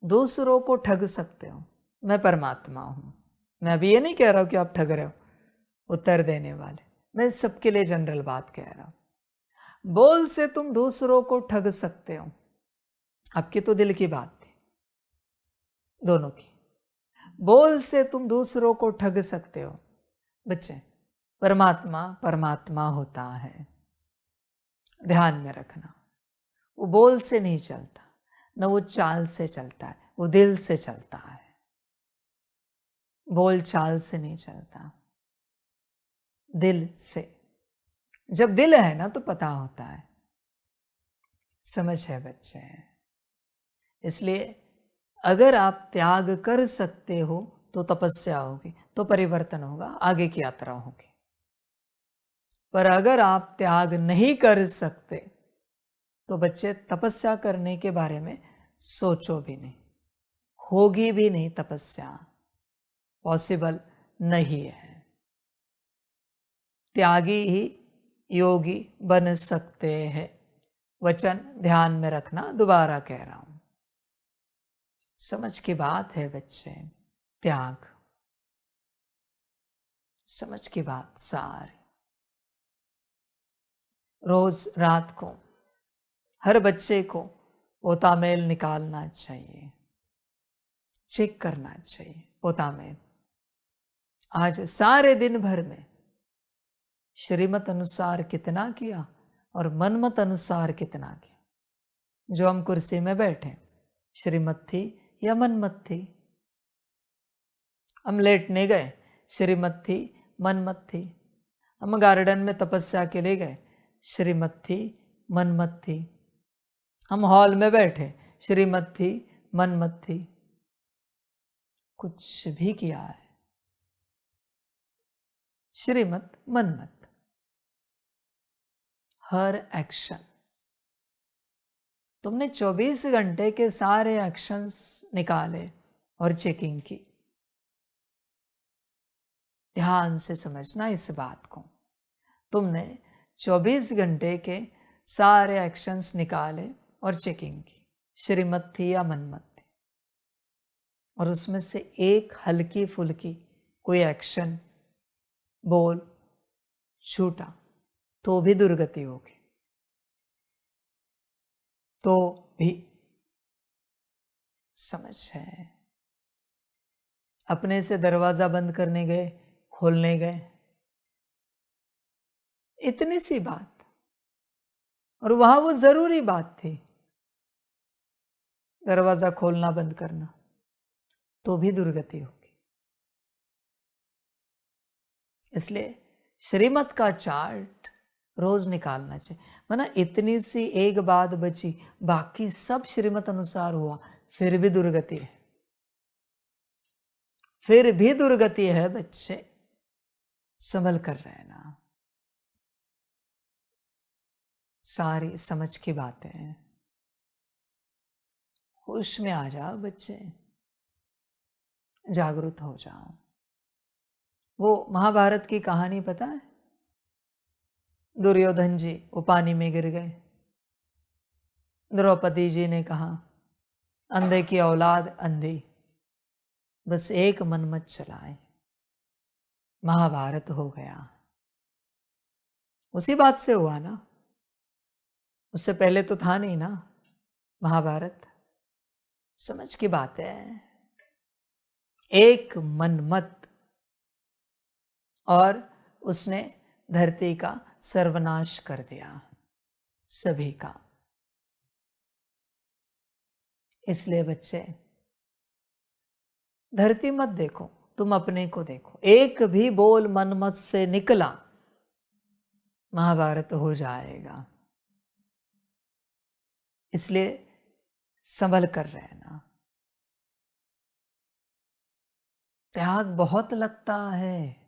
दूसरों को ठग सकते हो। मैं परमात्मा हूं, मैं अभी ये नहीं कह रहा हूं कि आप ठग रहे हो उत्तर देने वाले, मैं सबके लिए जनरल बात कह रहा हूं। बोल से तुम दूसरों को ठग सकते हो। आपकी तो दिल की बात थी, दोनों की। बोल से तुम दूसरों को ठग सकते हो। बच्चे परमात्मा परमात्मा होता है, ध्यान में रखना। वो बोल से नहीं चलता, न वो चाल से चलता है, वो दिल से चलता है। बोल चाल से नहीं चलता, दिल से। जब दिल है ना तो पता होता है। समझ है बच्चे? इसलिए अगर आप त्याग कर सकते हो तो तपस्या होगी, तो परिवर्तन होगा, आगे की यात्रा होगी। पर अगर आप त्याग नहीं कर सकते तो बच्चे तपस्या करने के बारे में सोचो भी नहीं, होगी भी नहीं तपस्या, पॉसिबल नहीं है। त्यागी ही योगी बन सकते हैं। वचन ध्यान में रखना, दोबारा कह रहा हूं। समझ की बात है बच्चे, त्याग समझ की बात सारी। रोज रात को हर बच्चे को पोता मेल निकालना चाहिए, चेक करना चाहिए पोता मेल। आज सारे दिन भर में श्रीमत अनुसार कितना किया और मनमत अनुसार कितना किया। जो हम कुर्सी में बैठे, श्रीमत थी या मनमत थी? हम लेटने गए, श्रीमत थी मनमत थी? हम गार्डन में तपस्या के लिए गए, श्रीमत थी मनमत थी? हम हॉल में बैठे, श्रीमत थी मनमत थी? कुछ भी किया है, श्रीमत मनमत। हर एक्शन तुमने 24 घंटे के सारे एक्शंस निकाले और चेकिंग की। ध्यान से समझना इस बात को। तुमने 24 घंटे के सारे एक्शंस निकाले और चेकिंग की, श्रीमत थी या मनमत थी? और उसमें से एक हल्की फुल्की कोई एक्शन बोल छूटा तो भी दुर्गति होगी, तो भी। समझ है? अपने से दरवाजा बंद करने गए, खोलने गए, इतनी सी बात, और वहां वो जरूरी बात थी, दरवाजा खोलना बंद करना, तो भी दुर्गति होगी। इसलिए श्रीमत का चार्ट रोज निकालना चाहिए। माना इतनी सी एक बात बची, बाकी सब श्रीमत अनुसार हुआ, फिर भी दुर्गति है, फिर भी दुर्गति है बच्चे। संभल कर रहना, सारी समझ की बातें। होश में आ जाओ बच्चे। जागृत हो जाओ। वो महाभारत की कहानी पता है? दुर्योधन जी वो पानी में गिर गए। द्रौपदी जी ने कहा अंधे की औलाद अंधी, बस एक मन मत चलाए। महाभारत हो गया। उसी बात से हुआ ना, उससे पहले तो था नहीं ना महाभारत। समझ की बात है। एक मन मत, और उसने धरती का सर्वनाश कर दिया, सभी का। इसलिए बच्चे धरती मत देखो, तुम अपने को देखो। एक भी बोल मन मत से निकला, महाभारत हो जाएगा। इसलिए संभल कर रहना। त्याग बहुत लगता है।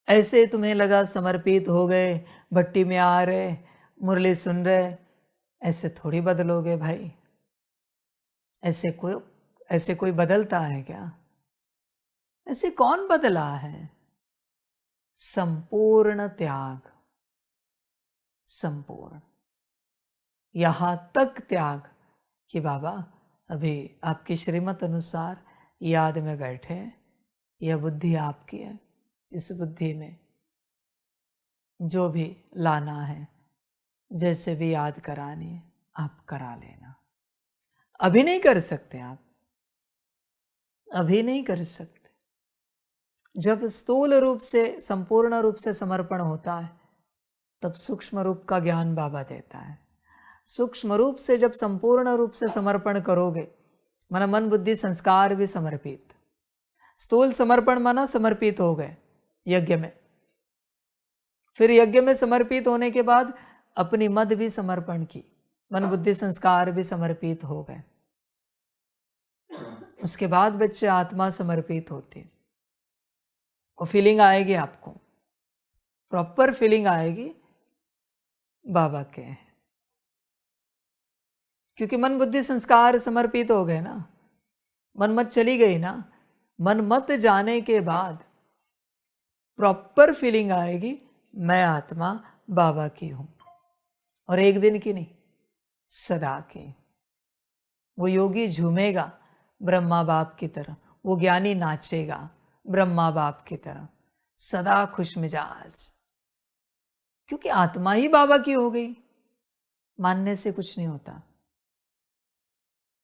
ऐसे तुम्हें लगा समर्पित हो गए, भट्टी में आ रहे, मुरली सुन रहे, ऐसे थोड़ी बदलोगे भाई। ऐसे कोई बदलता है क्या? ऐसे कौन बदला है? संपूर्ण त्याग, संपूर्ण। यहां तक त्याग कि बाबा अभी आपकी श्रीमत अनुसार याद में बैठे, यह बुद्धि आपकी है, इस बुद्धि में जो भी लाना है, जैसे भी याद करानी है आप करा लेना। अभी नहीं कर सकते आप, अभी नहीं कर सकते। जब स्थूल रूप से संपूर्ण रूप से समर्पण होता है तब सूक्ष्म रूप का ज्ञान बाबा देता है। सूक्ष्म रूप से जब संपूर्ण रूप से समर्पण करोगे, माना मन बुद्धि संस्कार भी समर्पित। स्थूल समर्पण माना समर्पित हो गए यज्ञ में, फिर यज्ञ में समर्पित होने के बाद अपनी मद भी समर्पण की, मन बुद्धि संस्कार भी समर्पित हो गए। उसके बाद बच्चे आत्मा समर्पित होती है। वो फीलिंग आएगी आपको, प्रॉपर फीलिंग आएगी बाबा के, क्योंकि मन बुद्धि संस्कार समर्पित हो गए ना, मन मत चली गई ना। मन मत जाने के बाद प्रॉपर फीलिंग आएगी मैं आत्मा बाबा की हूं, और एक दिन की नहीं, सदा की। वो योगी झूमेगा ब्रह्मा बाप की तरह, वो ज्ञानी नाचेगा ब्रह्मा बाप की तरह, सदा खुश मिजाज, क्योंकि आत्मा ही बाबा की हो गई। मानने से कुछ नहीं होता।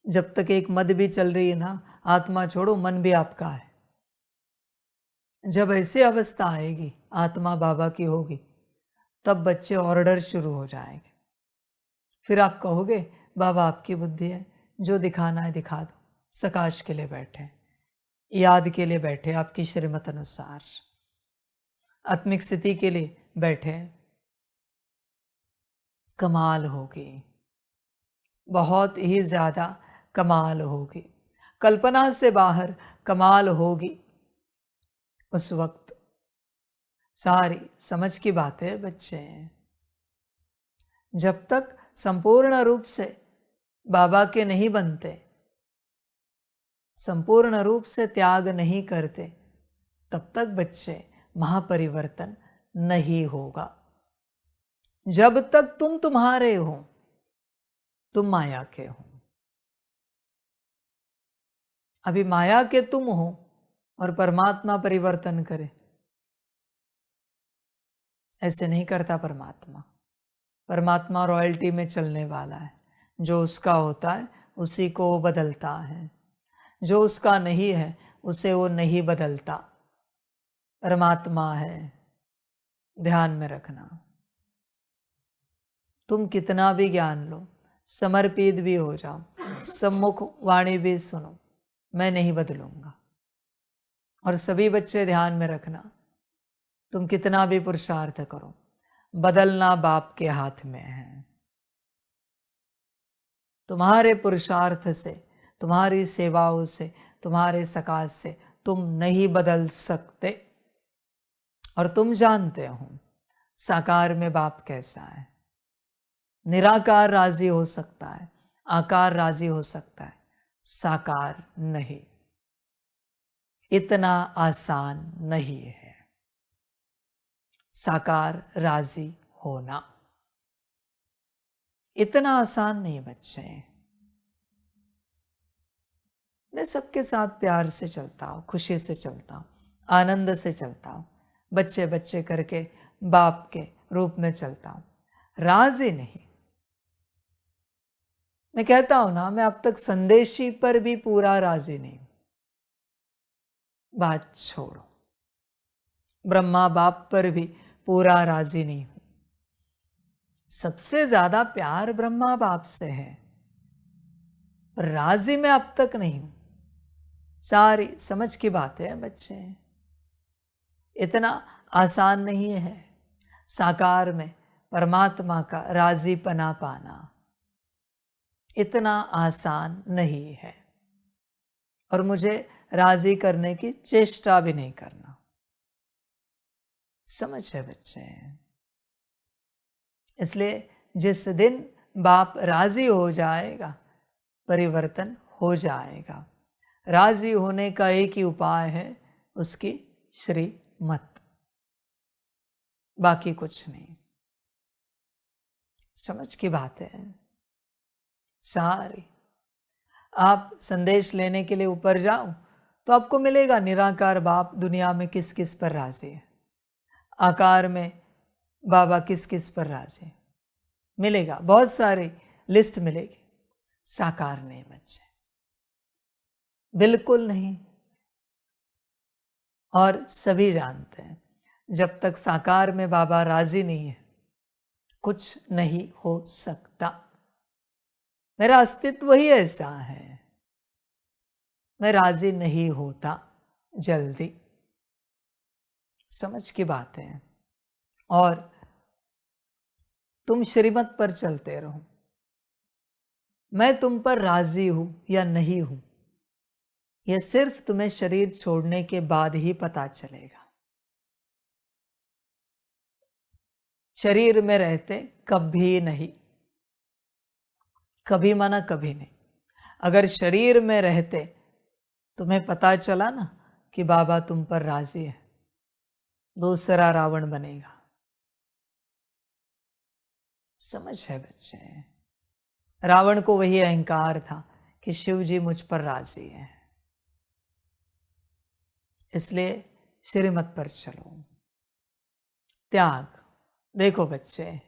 जब तक एक मद भी चल रही है ना, आत्मा छोड़ो मन भी आपका है। जब ऐसी अवस्था आएगी आत्मा बाबा की होगी, तब बच्चे ऑर्डर शुरू हो जाएंगे। फिर आप कहोगे बाबा आपकी बुद्धि है, जो दिखाना है दिखा दो। सकाश के लिए बैठे, याद के लिए बैठे, आपकी श्रीमत अनुसार आत्मिक स्थिति के लिए बैठे। कमाल होगी, बहुत ही ज्यादा कमाल होगी, कल्पना से बाहर कमाल होगी। उस वक्त सारी समझ की बात है बच्चे। जब तक संपूर्ण रूप से बाबा के नहीं बनते, संपूर्ण रूप से त्याग नहीं करते, तब तक बच्चे महापरिवर्तन नहीं होगा। जब तक तुम तुम्हारे हो, तुम माया के हो। अभी माया के तुम हो और परमात्मा परिवर्तन करे, ऐसे नहीं करता परमात्मा। परमात्मा रॉयल्टी में चलने वाला है। जो उसका होता है उसी को वो बदलता है, जो उसका नहीं है उसे वो नहीं बदलता। परमात्मा है, ध्यान में रखना। तुम कितना भी ज्ञान लो, समर्पित भी हो जाओ, सम्मुख वाणी भी सुनो, मैं नहीं बदलूंगा। और सभी बच्चे ध्यान में रखना, तुम कितना भी पुरुषार्थ करो, बदलना बाप के हाथ में है। तुम्हारे पुरुषार्थ से, तुम्हारी सेवाओं से, तुम्हारे सकाश से तुम नहीं बदल सकते। और तुम जानते हो साकार में बाप कैसा है। निराकार राजी हो सकता है, आकार राजी हो सकता है, साकार नहीं। इतना आसान नहीं है साकार राजी होना। इतना आसान नहीं बच्चे। मैं सबके साथ प्यार से चलता हूँ, खुशी से चलता हूँ, आनंद से चलता हूँ, बच्चे बच्चे करके बाप के रूप में चलता हूँ, राजी नहीं। मैं कहता हूं ना, मैं अब तक संदेशी पर भी पूरा राजी नहीं हूं। बात छोड़ो, ब्रह्मा बाप पर भी पूरा राजी नहीं हूं। सबसे ज्यादा प्यार ब्रह्मा बाप से है, पर राजी मैं अब तक नहीं हूं। सारी समझ की बात है बच्चे, इतना आसान नहीं है साकार में परमात्मा का राजीपना पाना। इतना आसान नहीं है, और मुझे राजी करने की चेष्टा भी नहीं करना। समझ है बच्चे। इसलिए जिस दिन बाप राजी हो जाएगा, परिवर्तन हो जाएगा। राजी होने का एक ही उपाय है, उसकी श्रीमत, बाकी कुछ नहीं। समझ की बात है सारी। आप संदेश लेने के लिए ऊपर जाओ तो आपको मिलेगा निराकार बाप दुनिया में किस किस पर राजी है, आकार में बाबा किस किस पर राजी है, मिलेगा, बहुत सारी लिस्ट मिलेगी। साकार नहीं बच्चे, बिल्कुल नहीं। और सभी जानते हैं जब तक साकार में बाबा राजी नहीं है, कुछ नहीं हो सकता। मेरा अस्तित्व ही ऐसा है, मैं राजी नहीं होता जल्दी। समझ की बात है। और तुम श्रीमत पर चलते रहो। मैं तुम पर राजी हूं या नहीं हूं, यह सिर्फ तुम्हें शरीर छोड़ने के बाद ही पता चलेगा। शरीर में रहते कभी नहीं, कभी माना कभी नहीं। अगर शरीर में रहते तुम्हें पता चला ना कि बाबा तुम पर राजी है, दूसरा रावण बनेगा। समझ है बच्चे। रावण को वही अहंकार था कि शिव जी मुझ पर राजी है, इसलिए श्रीमत पर चलो। त्याग, देखो बच्चे,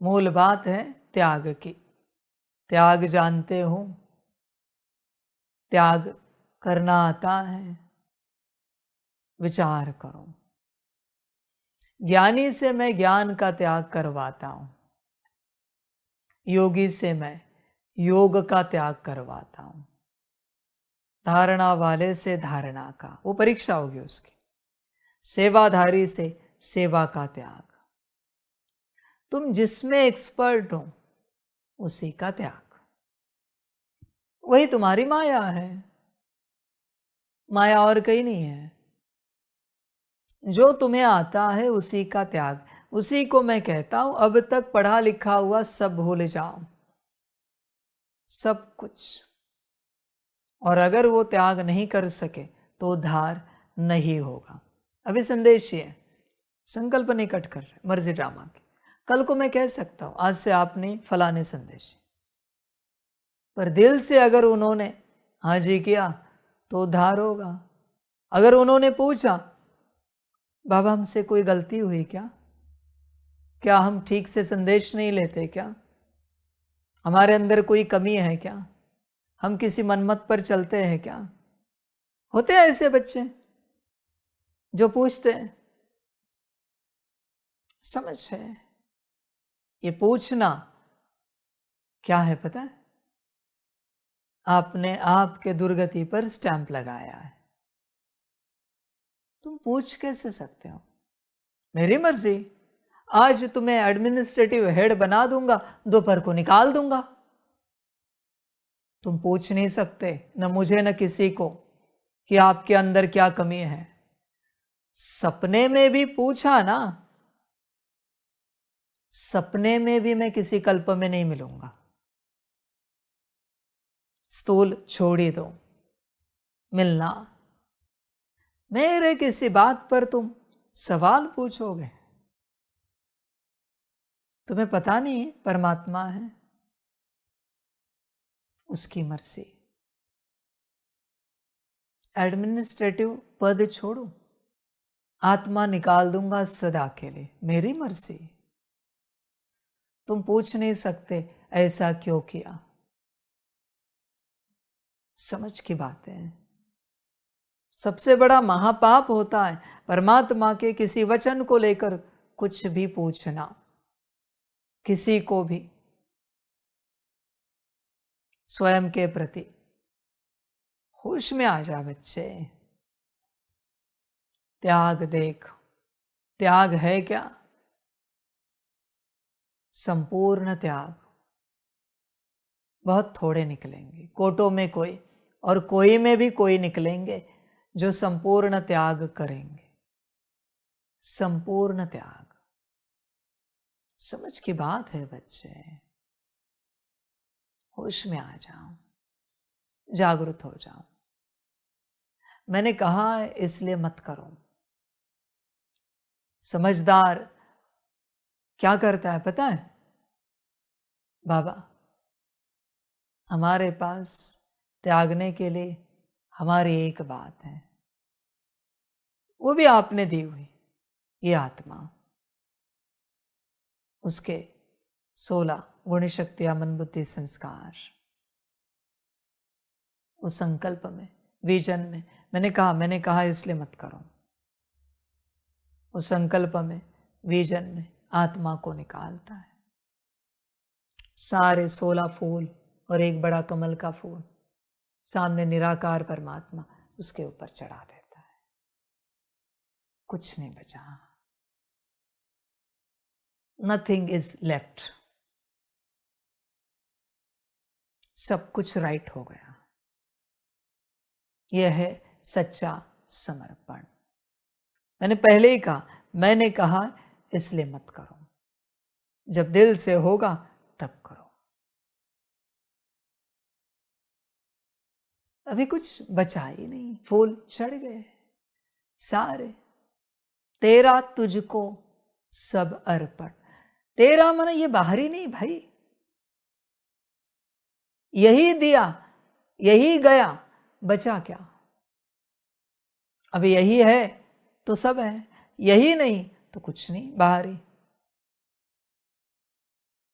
मूल बात है त्याग की। त्याग जानते हो, त्याग करना आता है, विचार करो। ज्ञानी से मैं ज्ञान का त्याग करवाता हूं, योगी से मैं योग का त्याग करवाता हूं, धारणा वाले से धारणा का, वो परीक्षा होगी उसकी, सेवाधारी से सेवा का त्याग। तुम जिसमें एक्सपर्ट हो उसी का त्याग, वही तुम्हारी माया है। माया और कहीं नहीं है। जो तुम्हें आता है उसी का त्याग, उसी को मैं कहता हूं अब तक पढ़ा लिखा हुआ सब भूल जाओ, सब कुछ। और अगर वो त्याग नहीं कर सके तो उद्धार नहीं होगा। अभी संदेश ये है, संकल्प नहीं कट कर रहे, मर्जी ड्रामा की। कल को मैं कह सकता हूं आज से आपने फलाने संदेश, पर दिल से अगर उन्होंने हाँ जी किया तो उद्धार होगा। अगर उन्होंने पूछा बाबा हमसे कोई गलती हुई क्या हम ठीक से संदेश नहीं लेते क्या, हमारे अंदर कोई कमी है क्या, हम किसी मनमत पर चलते हैं क्या, होते हैं ऐसे बच्चे जो पूछते हैं। समझ है, ये पूछना क्या है पता है, आपने आपके दुर्गति पर स्टैंप लगाया है। तुम पूछ कैसे सकते हो, मेरी मर्जी, आज तुम्हें एडमिनिस्ट्रेटिव हेड बना दूंगा, दोपहर को निकाल दूंगा। तुम पूछ नहीं सकते, न मुझे न किसी को, कि आपके अंदर क्या कमी है। सपने में भी पूछा ना, सपने में भी मैं किसी कल्प में नहीं मिलूंगा। स्थूल छोड़ ही दो, मिलना मेरे किसी बात पर तुम सवाल पूछोगे? तुम्हें पता नहीं है परमात्मा है, उसकी मर्जी। एडमिनिस्ट्रेटिव पद छोड़ो, आत्मा निकाल दूंगा सदा के लिए, मेरी मर्जी। तुम पूछ नहीं सकते ऐसा क्यों किया। समझ की बात है। सबसे बड़ा महापाप होता है परमात्मा के किसी वचन को लेकर कुछ भी पूछना, किसी को भी, स्वयं के प्रति। होश में आ जा बच्चे। त्याग देख, त्याग है क्या? संपूर्ण त्याग। बहुत थोड़े निकलेंगे, कोटों में कोई और कोई में भी कोई निकलेंगे जो संपूर्ण त्याग करेंगे। संपूर्ण त्याग। समझ की बात है बच्चे। होश में आ जाओ, जागृत हो जाओ। मैंने कहा है इसलिए मत करो। समझदार क्या करता है पता है? बाबा, हमारे पास त्यागने के लिए हमारी एक बात है, वो भी आपने दी हुई, ये आत्मा। उसके 16 गुण शक्तियां, मन बुद्धि संस्कार। उस संकल्प में, विजन में मैंने कहा इसलिए मत करो। उस संकल्प में, विजन में आत्मा को निकालता है। सारे 16 फूल और एक बड़ा कमल का फूल सामने निराकार परमात्मा, उसके ऊपर चढ़ा देता है। कुछ नहीं बचा। Nothing is left. सब कुछ राइट हो गया। यह है सच्चा समर्पण। मैंने पहले ही कहा, मैंने कहा इसलिए मत करो। जब दिल से होगा तब करो। अभी कुछ बचा ही नहीं, फूल चढ़ गए सारे। तेरा तुझको सब अर्पण। तेरा मन ये बाहरी नहीं भाई, यही दिया यही गया, बचा क्या? अब यही है तो सब है, यही नहीं तो कुछ नहीं बाहरी।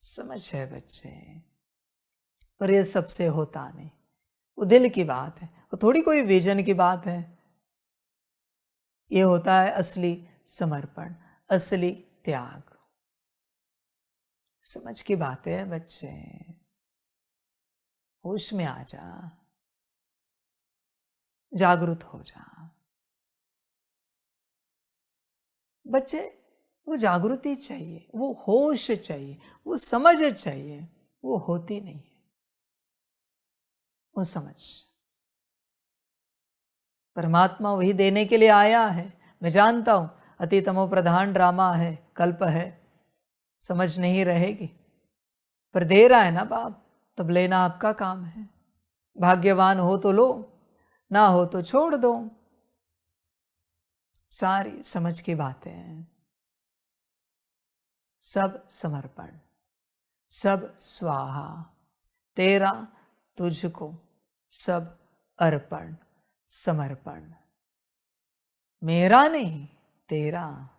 समझ है बच्चे? पर ये सबसे होता नहीं। वो दिल की बात है, वो थोड़ी कोई विजन की बात है। ये होता है असली समर्पण, असली त्याग। समझ की बात है बच्चे। होश में आ जा, जागृत हो जा बच्चे। वो जागृति चाहिए, वो होश चाहिए, वो समझ चाहिए। वो होती नहीं है वो समझ। परमात्मा वही देने के लिए आया है। मैं जानता हूं अति तमो प्रधान ड्रामा है, कल्प है, समझ नहीं रहेगी, पर दे रहा है ना बाप, तब लेना आपका काम है। भाग्यवान हो तो लो, ना हो तो छोड़ दो। सारी समझ की बातें हैं। सब समर्पण, सब स्वाहा। तेरा तुझको सब अर्पण, समर्पण। मेरा नहीं, तेरा।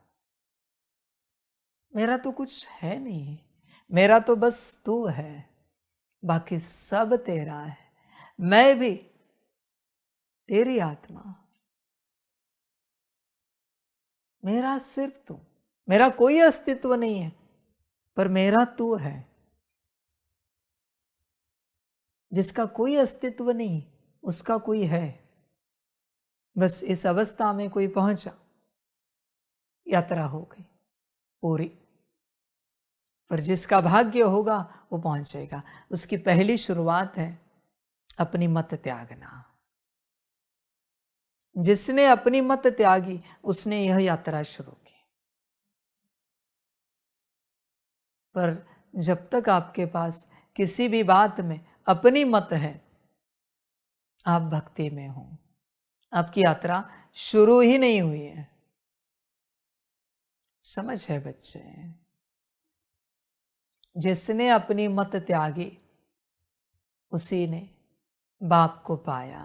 मेरा तो कुछ है नहीं, मेरा तो बस तू है, बाकी सब तेरा है। मैं भी तेरी आत्मा। मेरा सिर्फ तू। मेरा कोई अस्तित्व नहीं है, पर मेरा तू है। जिसका कोई अस्तित्व नहीं उसका कोई है। बस इस अवस्था में कोई पहुंचा, यात्रा हो गई पूरी। पर जिसका भाग्य होगा वो पहुंचेगा। उसकी पहली शुरुआत है अपनी मत त्यागना। जिसने अपनी मत त्यागी उसने यह यात्रा शुरू की। पर जब तक आपके पास किसी भी बात में अपनी मत है, आप भक्ति में हो, आपकी यात्रा शुरू ही नहीं हुई है। समझ है बच्चे? जिसने अपनी मत त्यागी उसी ने बाप को पाया।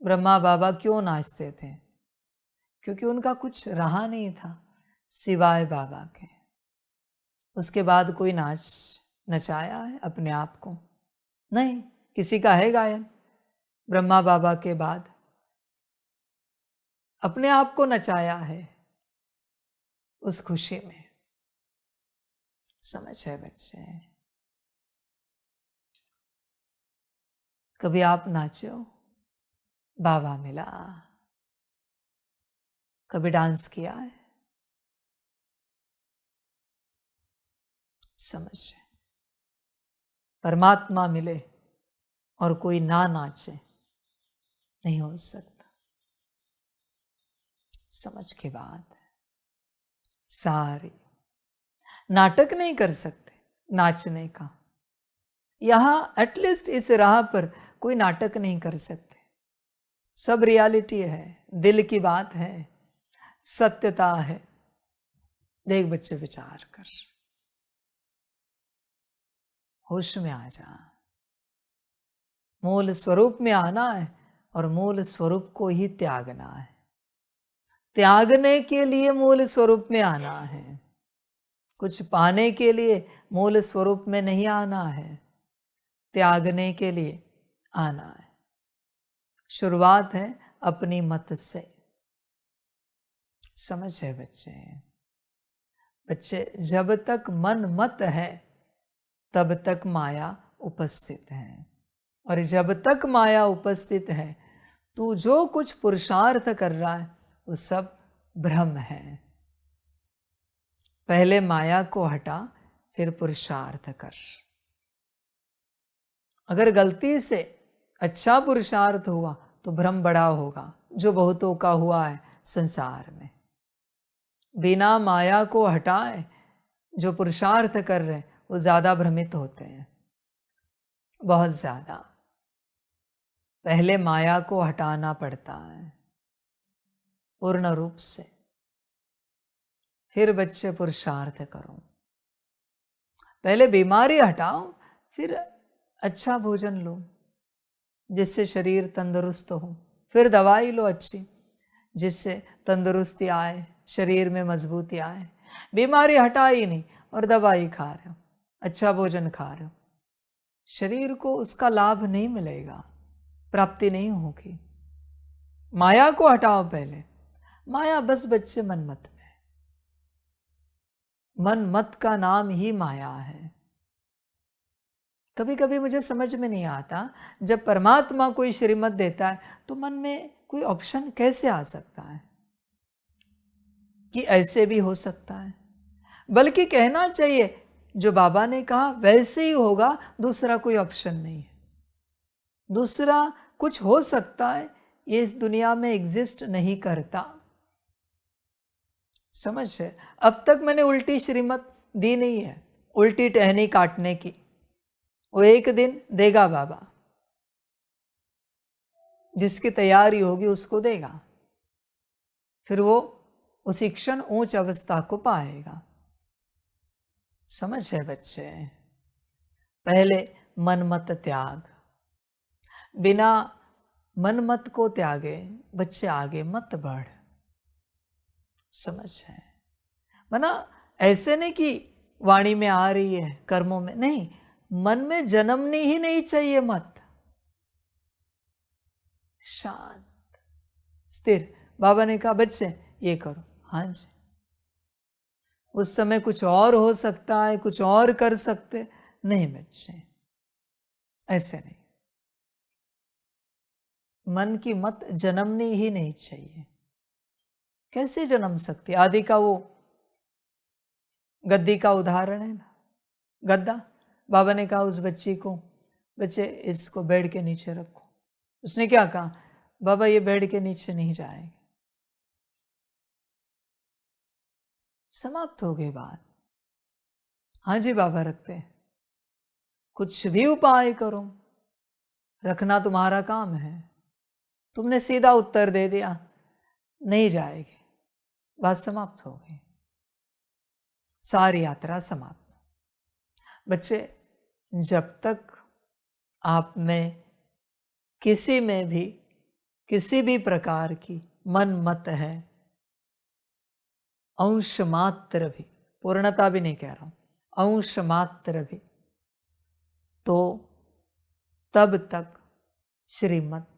ब्रह्मा बाबा क्यों नाचते थे? क्योंकि उनका कुछ रहा नहीं था सिवाय बाबा के। उसके बाद कोई नचाया है अपने आप को? नहीं। किसी का है गायन? ब्रह्मा बाबा के बाद अपने आप को नचाया है उस खुशी में। समझ है बच्चे? कभी आप नाचो, बाबा मिला? कभी डांस किया है? समझ, परमात्मा मिले और कोई ना नाचे, नहीं हो सकता। समझ के बाद सारी नाटक नहीं कर सकते नाचने का। यहां एटलीस्ट इस राह पर कोई नाटक नहीं कर सकते। सब रियलिटी है, दिल की बात है, सत्यता है। देख बच्चे, विचार कर, होश में आ जा। मूल स्वरूप में आना है और मूल स्वरूप को ही त्यागना है। त्यागने के लिए मूल स्वरूप में आना है। कुछ पाने के लिए मूल स्वरूप में नहीं आना है, त्यागने के लिए आना है। शुरुआत है अपनी मत से। समझ है बच्चे? बच्चे, जब तक मन मत है तब तक माया उपस्थित है, और जब तक माया उपस्थित है तू जो कुछ पुरुषार्थ कर रहा है वो सब भ्रम है। पहले माया को हटा, फिर पुरुषार्थ कर। अगर गलती से अच्छा पुरुषार्थ हुआ तो भ्रम बड़ा होगा, जो बहुतों का हुआ है संसार में। बिना माया को हटाए जो पुरुषार्थ कर रहे हैं वो ज्यादा भ्रमित होते हैं, बहुत ज्यादा। पहले माया को हटाना पड़ता है पूर्ण रूप से, फिर बच्चे पुरुषार्थ करो। पहले बीमारी हटाओ, फिर अच्छा भोजन लो जिससे शरीर तंदुरुस्त हो, फिर दवाई लो अच्छी जिससे तंदुरुस्ती आए, शरीर में मजबूती आए। बीमारी हटाई नहीं और दवाई खा रहे हो, अच्छा भोजन खा रहे हो, शरीर को उसका लाभ नहीं मिलेगा, प्राप्ति नहीं होगी। माया को हटाओ पहले। माया बस बच्चे मनमत में, मन मत का नाम ही माया है। कभी कभी मुझे समझ में नहीं आता, जब परमात्मा कोई श्रीमत देता है तो मन में कोई ऑप्शन कैसे आ सकता है कि ऐसे भी हो सकता है। बल्कि कहना चाहिए जो बाबा ने कहा वैसे ही होगा, दूसरा कोई ऑप्शन नहीं है। दूसरा कुछ हो सकता है ये इस दुनिया में एग्जिस्ट नहीं करता। समझ है? अब तक मैंने उल्टी श्रीमत दी नहीं है, उल्टी टहनी काटने की। वो एक दिन देगा बाबा, जिसकी तैयारी होगी उसको देगा, फिर वो उसी क्षण ऊंच अवस्था को पाएगा। समझ है बच्चे? पहले मनमत त्याग। बिना मनमत को त्यागे बच्चे आगे मत बढ़। समझ है? मना ऐसे नहीं कि वाणी में आ रही है, कर्मों में नहीं, मन में जन्मनी ही नहीं चाहिए मत। शांत स्थिर। बाबा ने कहा बच्चे ये करो, हाँ जी। उस समय कुछ और हो सकता है, कुछ और कर सकते, नहीं बच्चे ऐसे नहीं। मन की मत जन्मनी ही नहीं चाहिए। कैसे जन्म सकती? आदि का वो गद्दी का उदाहरण है ना, गद्दा। बाबा ने कहा उस बच्ची को, बच्चे इसको बेड के नीचे रखो। उसने क्या कहा? बाबा ये बेड के नीचे नहीं जाएगा। समाप्त हो गई बात। हाँ जी बाबा रखते हैं। कुछ भी उपाय करो, रखना तुम्हारा काम है। तुमने सीधा उत्तर दे दिया, नहीं जाएगी, बात समाप्त हो गई, सारी यात्रा समाप्त। बच्चे, जब तक आप में किसी में भी किसी भी प्रकार की मन मत है, अंश मात्र भी, पूर्णता भी नहीं कह रहा हूं, अंश मात्र भी, तो तब तक श्रीमत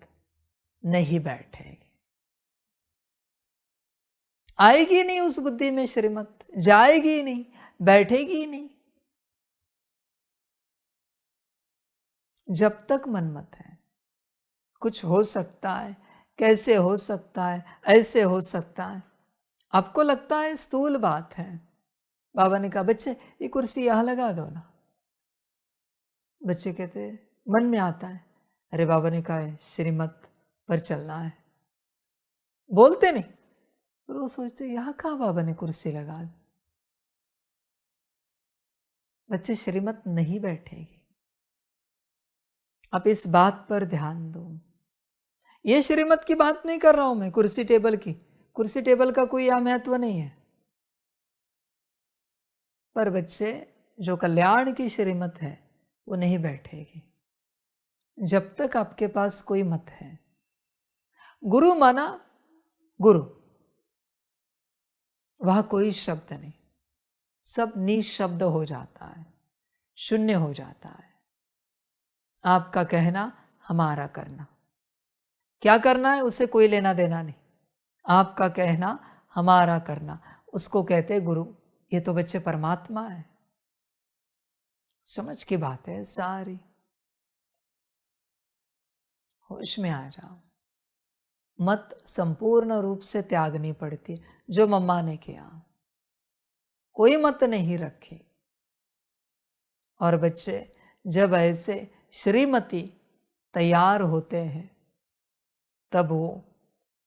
नहीं बैठेगी, आएगी नहीं उस बुद्धि में श्रीमत, जाएगी ही नहीं, बैठेगी ही नहीं। जब तक मन मत है, कुछ हो सकता है, कैसे हो सकता है, ऐसे हो सकता है, आपको लगता है स्थूल बात है। बाबा ने कहा, बच्चे ये कुर्सी यहां लगा दो ना। बच्चे कहते मन में आता है, अरे बाबा ने कहा है श्रीमत पर चलना है, बोलते नहीं, पर वो सोचते यहां कहां बाबा ने कुर्सी लगा दी। बच्चे, श्रीमत नहीं बैठेगी, आप इस बात पर ध्यान दो। ये श्रीमत की बात नहीं कर रहा हूं मैं, कुर्सी टेबल की, कुर्सी टेबल का कोई यहां महत्व नहीं है। पर बच्चे, जो कल्याण की श्रीमत है वो नहीं बैठेगी जब तक आपके पास कोई मत है। गुरु माना गुरु, वह कोई शब्द नहीं, सब निशब्द हो जाता है, शून्य हो जाता है। आपका कहना, हमारा करना, क्या करना है उससे कोई लेना देना नहीं। आपका कहना, हमारा करना, उसको कहते गुरु। ये तो बच्चे परमात्मा है, समझ की बात है सारी। होश में आ जाओ, मत संपूर्ण रूप से त्यागनी पड़ती, जो मम्मा ने किया, कोई मत नहीं रखी। और बच्चे, जब ऐसे श्रीमती तैयार होते हैं, तब वो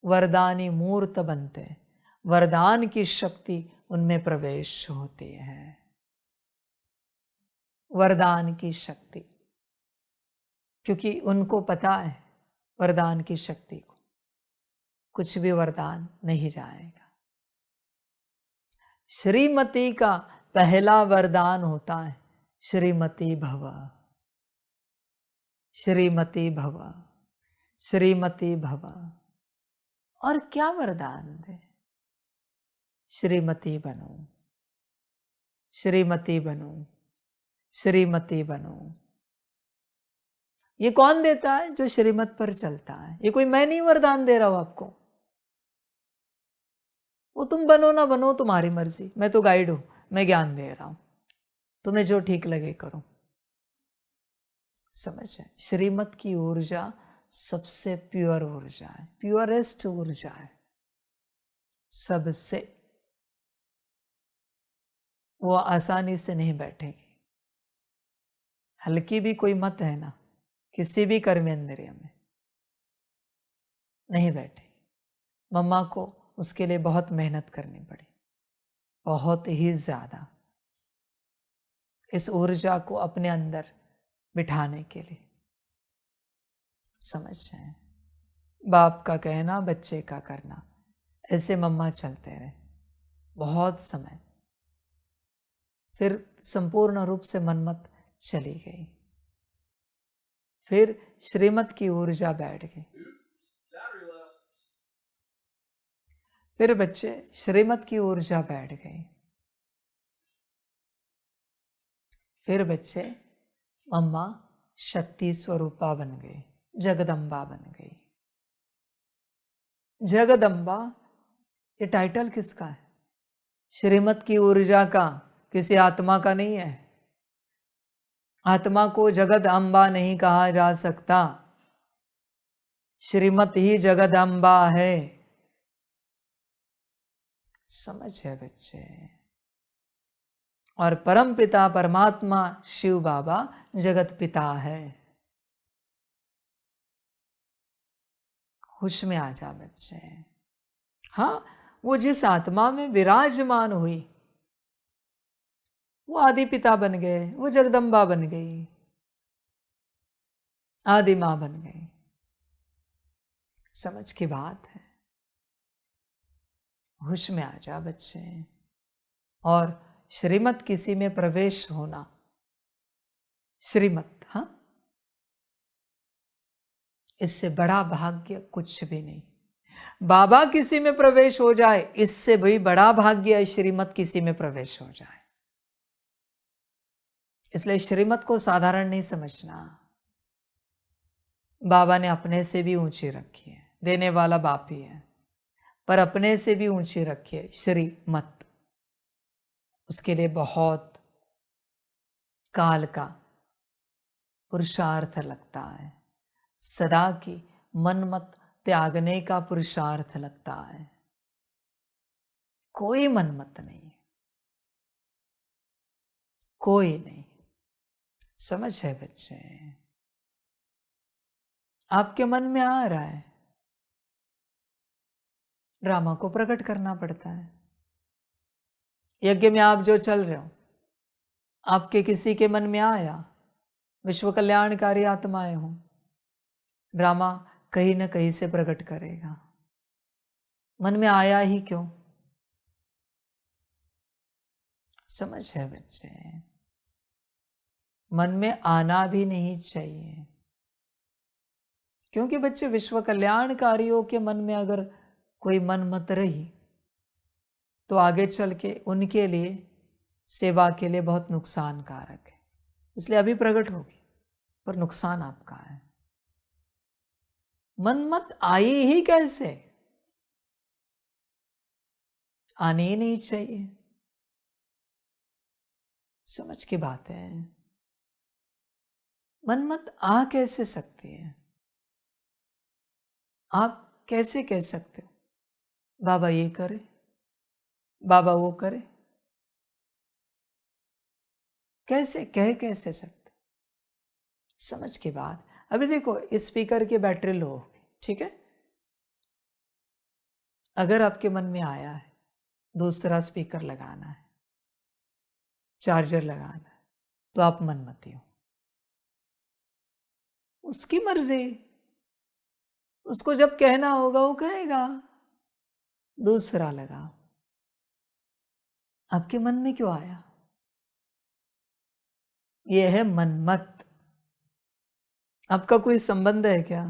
वरदानी मूर्त बनते हैं, वरदान की शक्ति उनमें प्रवेश होती है, वरदान की शक्ति, क्योंकि उनको पता है वरदान की शक्ति को, कुछ भी वरदान नहीं जाएगा। श्रीमती का पहला वरदान होता है श्रीमती भव, श्रीमती भव, श्रीमती भव। और क्या वरदान दे? श्रीमती बनो, श्रीमती बनो, श्रीमती बनो। ये कौन देता है? जो श्रीमत पर चलता है। ये कोई मैं नहीं वरदान दे रहा हूं आपको, वो तुम बनो ना बनो तुम्हारी मर्जी, मैं तो गाइड हूं, मैं ज्ञान दे रहा हूं, तुम्हें जो ठीक लगे करो। समझ है? श्रीमत की ऊर्जा सबसे प्योर ऊर्जा है, प्योरेस्ट ऊर्जा है सबसे, वो आसानी से नहीं बैठेगी। हल्की भी कोई मत है ना, किसी भी कर्मेंद्रिय में नहीं बैठेगी। मम्मा को उसके लिए बहुत मेहनत करनी पड़ी, बहुत ही ज्यादा, इस ऊर्जा को अपने अंदर बिठाने के लिए। समझ जाए, बाप का कहना, बच्चे का करना, ऐसे मम्मा चलते रहे बहुत समय। फिर संपूर्ण रूप से मनमत चली गई, फिर श्रीमत की ऊर्जा बैठ गई। फिर बच्चे, श्रीमत की ऊर्जा बैठ गई, फिर बच्चे मम्मा शक्ति स्वरूपा बन गई, जगदम्बा बन गई। जगदम्बा ये टाइटल किसका है? श्रीमत की ऊर्जा का, किसी आत्मा का नहीं है। आत्मा को जगद अम्बा नहीं कहा जा सकता, श्रीमत ही जगदम्बा है। समझ है बच्चे? और परम पिता परमात्मा शिव बाबा जगत पिता है। होश में आ जा बच्चे। हाँ, वो जिस आत्मा में विराजमान हुई वो आदि पिता बन गए, वो जगदम्बा बन गई, आदि माँ बन गई। समझ की बात है। होश में आ जा बच्चे। और श्रीमत किसी में प्रवेश होना, श्रीमत, हाँ, इससे बड़ा भाग्य कुछ भी नहीं। बाबा किसी में प्रवेश हो जाए, इससे भी बड़ा भाग्य है श्रीमत किसी में प्रवेश हो जाए। इसलिए श्रीमत को साधारण नहीं समझना। बाबा ने अपने से भी ऊंची रखी है, देने वाला बाप ही है, पर अपने से भी ऊंची रखी है श्रीमत। उसके लिए बहुत काल का पुरुषार्थ लगता है, सदा की मनमत त्यागने का पुरुषार्थ लगता है। कोई मनमत नहीं, कोई नहीं। समझ है बच्चे? आपके मन में आ रहा है, ड्रामा को प्रकट करना पड़ता है। यज्ञ में आप जो चल रहे हो, आपके किसी के मन में आया, विश्व कल्याणकारी आत्माएं हो, ड्रामा कहीं ना कहीं से प्रकट करेगा। मन में आया ही क्यों? समझ है बच्चे? मन में आना भी नहीं चाहिए, क्योंकि बच्चे विश्व कल्याणकारियों के मन में अगर कोई मन मत रही तो आगे चल के उनके लिए सेवा के लिए बहुत नुकसान कारक है। इसलिए अभी प्रकट होगी, पर नुकसान आपका है। मन मत आई ही कैसे? आने ही नहीं चाहिए। समझ की बात है। मन मत आ कैसे सकती है? आप कैसे कह सकते हो बाबा ये करे, बाबा वो करे? कैसे कैसे सकते? समझ की बात। अभी देखो, इस स्पीकर की बैटरी लो होगी, ठीक है? अगर आपके मन में आया है दूसरा स्पीकर लगाना है, चार्जर लगाना है, तो आप मनमती हो। उसकी मर्जी, उसको जब कहना होगा वो कहेगा, दूसरा लगाओ। आपके मन में क्यों आया? ये है मनमत। आपका कोई संबंध है क्या?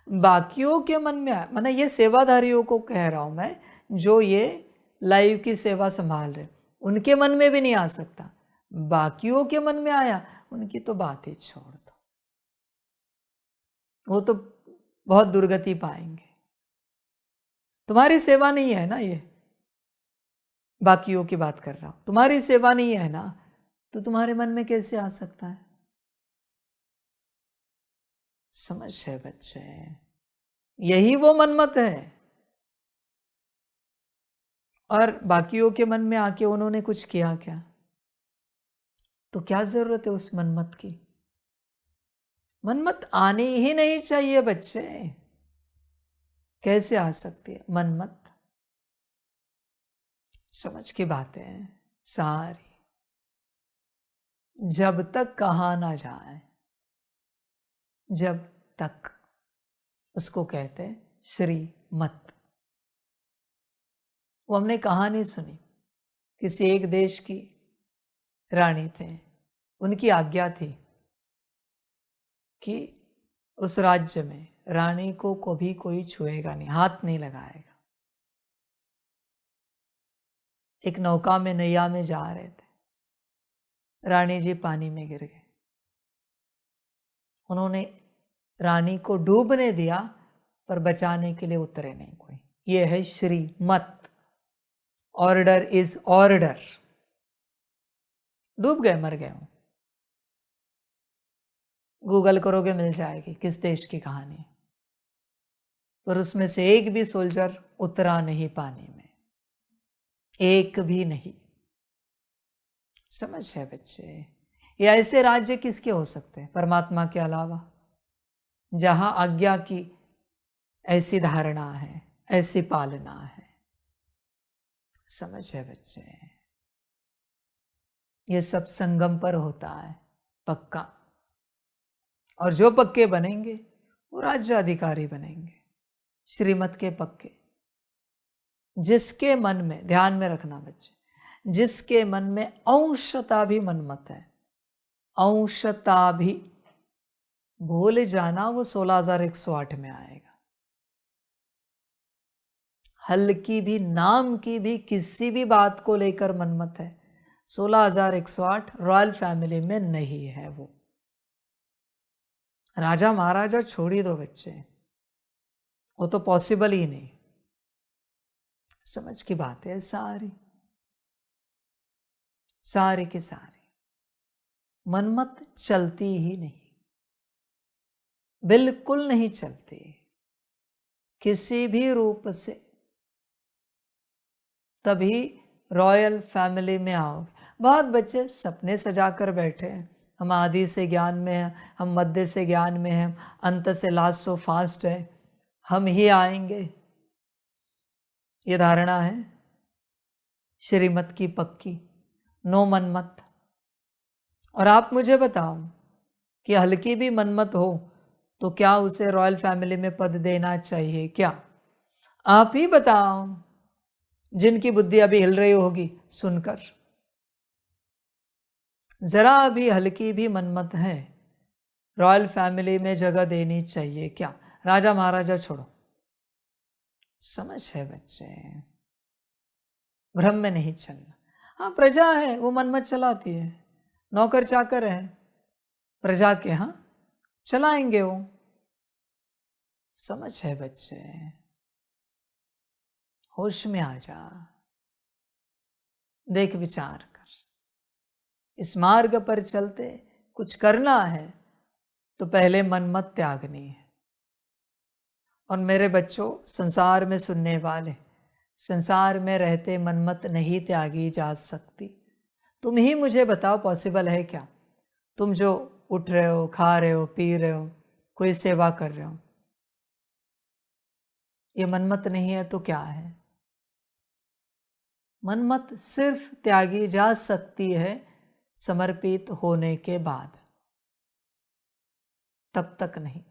बाकियों के मन में आया, माना ये सेवाधारियों को कह रहा हूं मैं, जो ये लाइव की सेवा संभाल रहे, उनके मन में भी नहीं आ सकता। बाकियों के मन में आया, उनकी तो बात ही छोड़ दो, वो तो बहुत दुर्गति पाएंगे। तुम्हारी सेवा नहीं है ना ये, बाकियों की बात कर रहा हूं, तुम्हारी सेवा नहीं है ना, तो तुम्हारे मन में कैसे आ सकता है? समझ है बच्चे? यही वो मनमत है। और बाकियों के मन में आके उन्होंने कुछ किया क्या? तो क्या जरूरत है उस मनमत की? मनमत आनी ही नहीं चाहिए बच्चे। कैसे आ सकती है मनमत? समझ की बातें हैं सारी। जब तक कहा ना जाए, जब तक, उसको कहते हैं श्रीमत। वो हमने कहानी सुनी, किसी एक देश की रानी थे, उनकी आज्ञा थी कि उस राज्य में रानी को कभी कोई छुएगा नहीं, हाथ नहीं लगाएगा। एक नौका में, नैया में जा रहे थे, रानी जी पानी में गिर गए। उन्होंने रानी को डूबने दिया, पर बचाने के लिए उतरे नहीं कोई। ये है श्रीमत। Order is order. डूब गए, मर गए। गूगल करोगे मिल जाएगी किस देश की कहानी, पर उसमें से एक भी सोल्जर उतरा नहीं पानी में, एक भी नहीं। समझ है बच्चे? ये ऐसे राज्य किसके हो सकते हैं परमात्मा के अलावा, जहां आज्ञा की ऐसी धारणा है, ऐसी पालना है। समझ है बच्चे? ये सब संगम पर होता है पक्का। और जो पक्के बनेंगे वो राज्य अधिकारी बनेंगे। श्रीमत के पक्के, जिसके मन में, ध्यान में रखना बच्चे, जिसके मन में अंशता भी मनमत है, अंशता भी, भूल जाना वो 16,108 में आएगा। हल्की भी, नाम की भी किसी भी बात को लेकर मनमत है, 16,108 रॉयल फैमिली में नहीं है। वो राजा महाराजा छोड़ ही दो बच्चे, वो तो पॉसिबल ही नहीं। समझ की बात है सारी, सारी की सारी मनमत चलती ही नहीं, बिल्कुल नहीं चलती किसी भी रूप से। तभी रॉयल फैमिली में आओगे। बहुत बच्चे सपने सजा कर बैठे हैं, हम आदि से ज्ञान में हैं, हम मध्य से ज्ञान में हैं, अंत से लास्ट सो फास्ट है, हम ही आएंगे, ये धारणा है श्रीमत की पक्की, नो मनमत। और आप मुझे बताओ कि हल्की भी मनमत हो तो क्या उसे रॉयल फैमिली में पद देना चाहिए क्या? आप ही बताओ, जिनकी बुद्धि अभी हिल रही होगी सुनकर। जरा अभी हल्की भी मनमत है, रॉयल फैमिली में जगह देनी चाहिए क्या? राजा महाराजा छोड़ो, समझ है बच्चे, भ्रम में नहीं चलना। हाँ, प्रजा है वो मनमत चलाती है, नौकर चाकर है प्रजा के, हाँ चलाएंगे वो, समझ है बच्चे, होश में आ जा, देख विचार कर। इस मार्ग पर चलते कुछ करना है तो पहले मनमत त्यागनी है। और मेरे बच्चों, संसार में सुनने वाले, संसार में रहते मनमत नहीं त्यागी जा सकती। तुम ही मुझे बताओ पॉसिबल है क्या? तुम जो उठ रहे हो, खा रहे हो, पी रहे हो, कोई सेवा कर रहे हो, ये मनमत नहीं है तो क्या है? मनमत सिर्फ त्यागी जा सकती है समर्पित होने के बाद, तब तक नहीं।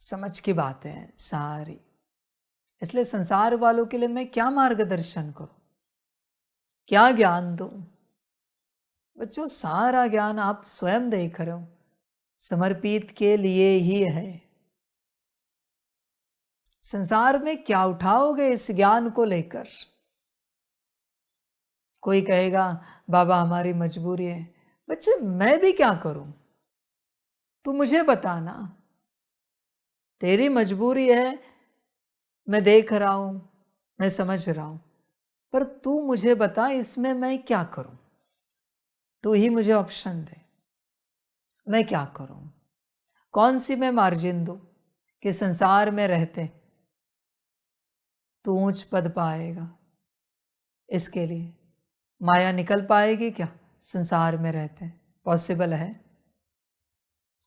समझ की बात है सारी। इसलिए संसार वालों के लिए मैं क्या मार्गदर्शन करूं, क्या ज्ञान दूं? बच्चों, सारा ज्ञान आप स्वयं देख रहे हो, समर्पित के लिए ही है। संसार में क्या उठाओगे इस ज्ञान को लेकर? कोई कहेगा बाबा हमारी मजबूरी है। बच्चे, मैं भी क्या करूं? तू मुझे बताना, तेरी मजबूरी है, मैं देख रहा हूं, मैं समझ रहा हूं, पर तू मुझे बता इसमें मैं क्या करूं? तू ही मुझे ऑप्शन दे, मैं क्या करूं? कौन सी मैं मार्जिन दूं कि संसार में रहते तू ऊंच पद पाएगा? इसके लिए माया निकल पाएगी क्या संसार में रहते? पॉसिबल है?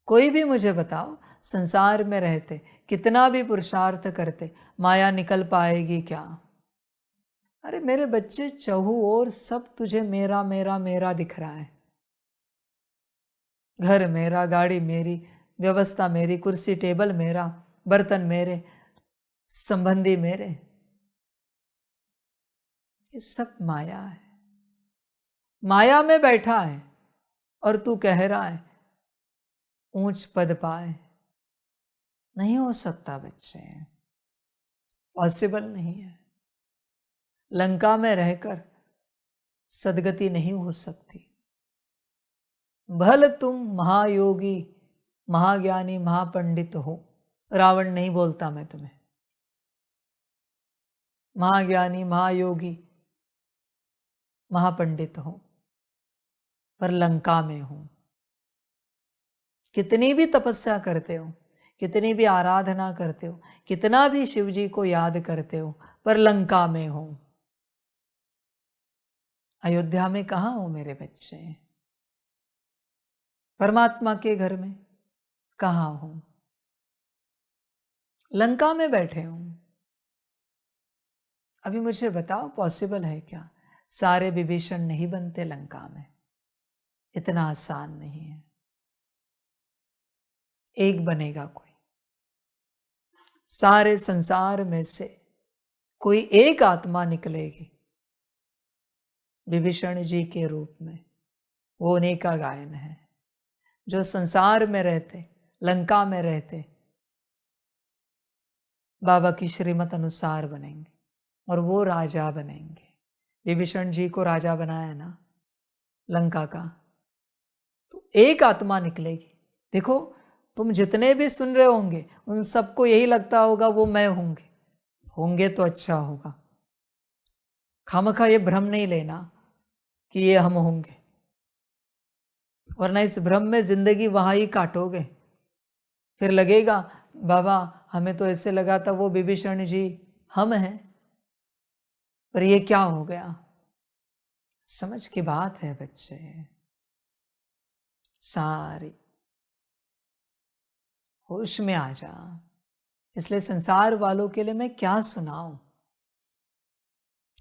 कोई भी मुझे बताओ, संसार में रहते कितना भी पुरुषार्थ करते, माया निकल पाएगी क्या? अरे मेरे बच्चे, चहु और सब तुझे मेरा मेरा मेरा दिख रहा है। घर मेरा, गाड़ी मेरी, व्यवस्था मेरी, कुर्सी टेबल मेरा, बर्तन मेरे, संबंधी मेरे, ये सब माया है। माया में बैठा है और तू कह रहा है ऊंच पद पाए। नहीं हो सकता बच्चे, पॉसिबल नहीं है। लंका में रहकर सदगति नहीं हो सकती। भल तुम महायोगी, महाज्ञानी, महापंडित हो, रावण नहीं बोलता मैं तुम्हें, महाज्ञानी, महायोगी, महापंडित हो, पर लंका में हो। कितनी भी तपस्या करते हो, कितनी भी आराधना करते हो, कितना भी शिव जी को याद करते हो, पर लंका में हो। अयोध्या में कहाँ हो मेरे बच्चे? परमात्मा के घर में कहाँ हो? लंका में बैठे हो। अभी मुझे बताओ पॉसिबल है क्या? सारे विभीषण नहीं बनते लंका में, इतना आसान नहीं है। एक बनेगा कोई, सारे संसार में से कोई एक आत्मा निकलेगी विभीषण जी के रूप में, वो उन्हीं का गायन है जो संसार में रहते, लंका में रहते, बाबा की श्रीमत अनुसार बनेंगे और वो राजा बनेंगे। विभीषण जी को राजा बनाया ना लंका का, तो एक आत्मा निकलेगी। देखो, तुम जितने भी सुन रहे होंगे उन सबको यही लगता होगा वो मैं होंगे तो अच्छा होगा। खामखा ये भ्रम नहीं लेना कि ये हम होंगे, वरना इस भ्रम में जिंदगी वहां ही काटोगे। फिर लगेगा बाबा हमें तो ऐसे लगा था वो विभीषण जी हम हैं, पर ये क्या हो गया। समझ की बात है बच्चे, सारी होश में आ जा। इसलिए संसार वालों के लिए मैं क्या सुनाऊं,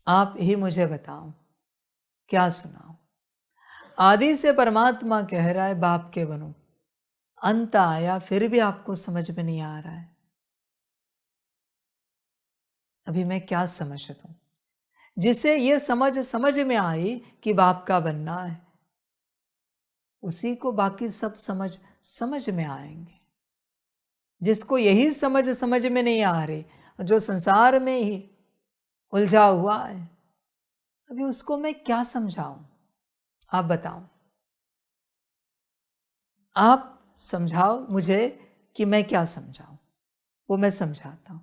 आप ही मुझे बताओ क्या सुनाऊं। आदि से परमात्मा कह रहा है बाप के बनो, अंत आया फिर भी आपको समझ में नहीं आ रहा है। अभी मैं क्या समझ दूं जिसे ये समझ में आई कि बाप का बनना है, उसी को बाकी सब समझ में आएंगे। जिसको यही समझ में नहीं आ रही, जो संसार में ही उलझा हुआ है, अभी उसको मैं क्या समझाऊं, आप बताओ। आप समझाओ मुझे कि मैं क्या समझाऊं, वो मैं समझाता हूं।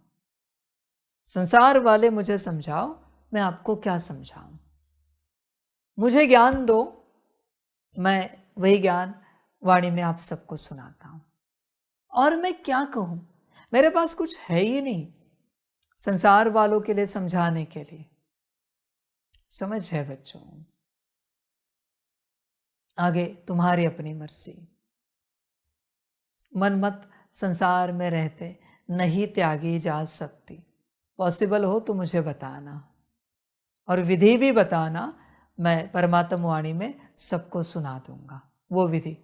संसार वाले मुझे समझाओ, मैं आपको क्या समझाऊं। मुझे ज्ञान दो, मैं वही ज्ञान वाणी में आप सबको सुनाता हूं। और मैं क्या कहूं, मेरे पास कुछ है ही नहीं संसार वालों के लिए समझाने के लिए। समझ है बच्चों, आगे तुम्हारी अपनी मर्जी। मन मत संसार में रहते नहीं त्यागी जा सकती। पॉसिबल हो तो मुझे बताना, और विधि भी बताना, मैं परमात्म वाणी में सबको सुना दूंगा। वो विधि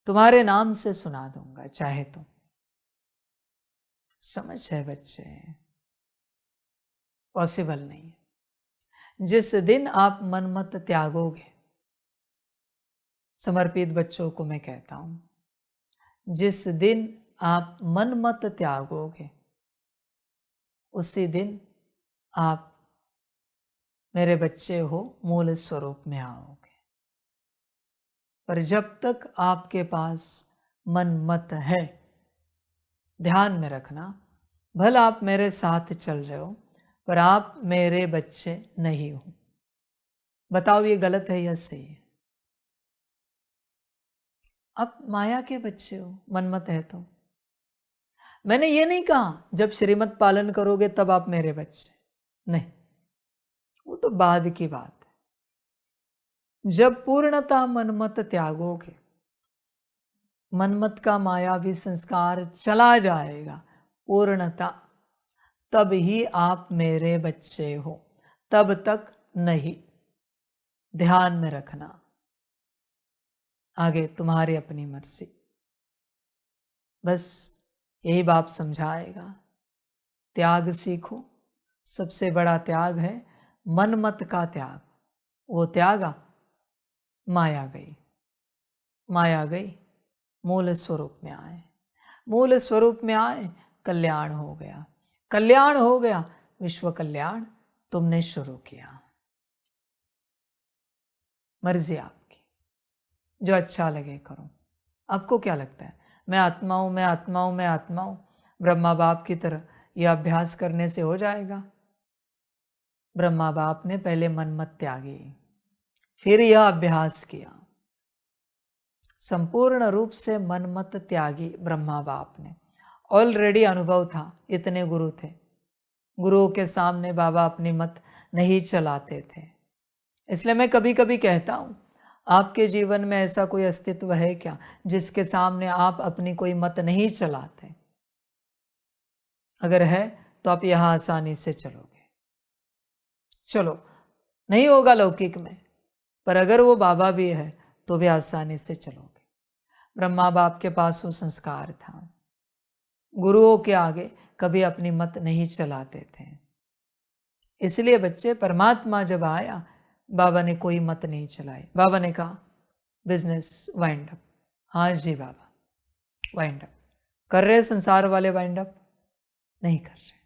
तुम्हारे नाम से सुना दूंगा चाहे तो। समझ है बच्चे, पॉसिबल नहीं है। जिस दिन आप मन मत त्यागोगे, समर्पित बच्चों को मैं कहता हूं, जिस दिन आप मन मत त्यागोगे उसी दिन आप मेरे बच्चे हो मूल स्वरूप में आओगे। पर जब तक आपके पास मन मत है, ध्यान में रखना, भला आप मेरे साथ चल रहे हो पर आप मेरे बच्चे नहीं हो। बताओ ये गलत है या सही है। आप माया के बच्चे हो, मनमत है तो। मैंने ये नहीं कहा जब श्रीमत पालन करोगे तब आप मेरे बच्चे, नहीं, वो तो बाद की बात है। जब पूर्णतः मनमत त्यागोगे, मनमत का मायावी संस्कार चला जाएगा पूर्णता, तब ही आप मेरे बच्चे हो, तब तक नहीं। ध्यान में रखना, आगे तुम्हारी अपनी मर्जी। बस यही बाप समझाएगा, त्याग सीखो। सबसे बड़ा त्याग है मनमत का त्याग। वो त्यागा, माया गई, माया गई, मूल स्वरूप में आए, मूल स्वरूप में आए, कल्याण हो गया, कल्याण हो गया, विश्व कल्याण तुमने शुरू किया। मर्जी आपकी, जो अच्छा लगे करो। आपको क्या लगता है मैं आत्मा हूं, मैं आत्मा हूं, मैं आत्मा हूं, ब्रह्मा बाप की तरह यह अभ्यास करने से हो जाएगा? ब्रह्मा बाप ने पहले मनमत त्यागी, फिर यह अभ्यास किया। संपूर्ण रूप से मनमत त्यागी ब्रह्मा बाप ने। ऑलरेडी अनुभव था, इतने गुरु थे, गुरुओं के सामने बाबा अपनी मत नहीं चलाते थे। इसलिए मैं कभी कभी कहता हूं, आपके जीवन में ऐसा कोई अस्तित्व है क्या जिसके सामने आप अपनी कोई मत नहीं चलाते? अगर है तो आप यहां आसानी से चलोगे। चलो, नहीं होगा लौकिक में, पर अगर वो बाबा भी है तो भी आसानी से चलोगे। ब्रह्मा बाप के पास वो संस्कार था, गुरुओं के आगे कभी अपनी मत नहीं चलाते थे। इसलिए बच्चे, परमात्मा जब आया, बाबा ने कोई मत नहीं चलाई। बाबा ने कहा बिजनेस वाइंड अप। हाँ जी बाबा, वाइंड अप कर रहे। संसार वाले वाइंड अप नहीं कर रहे।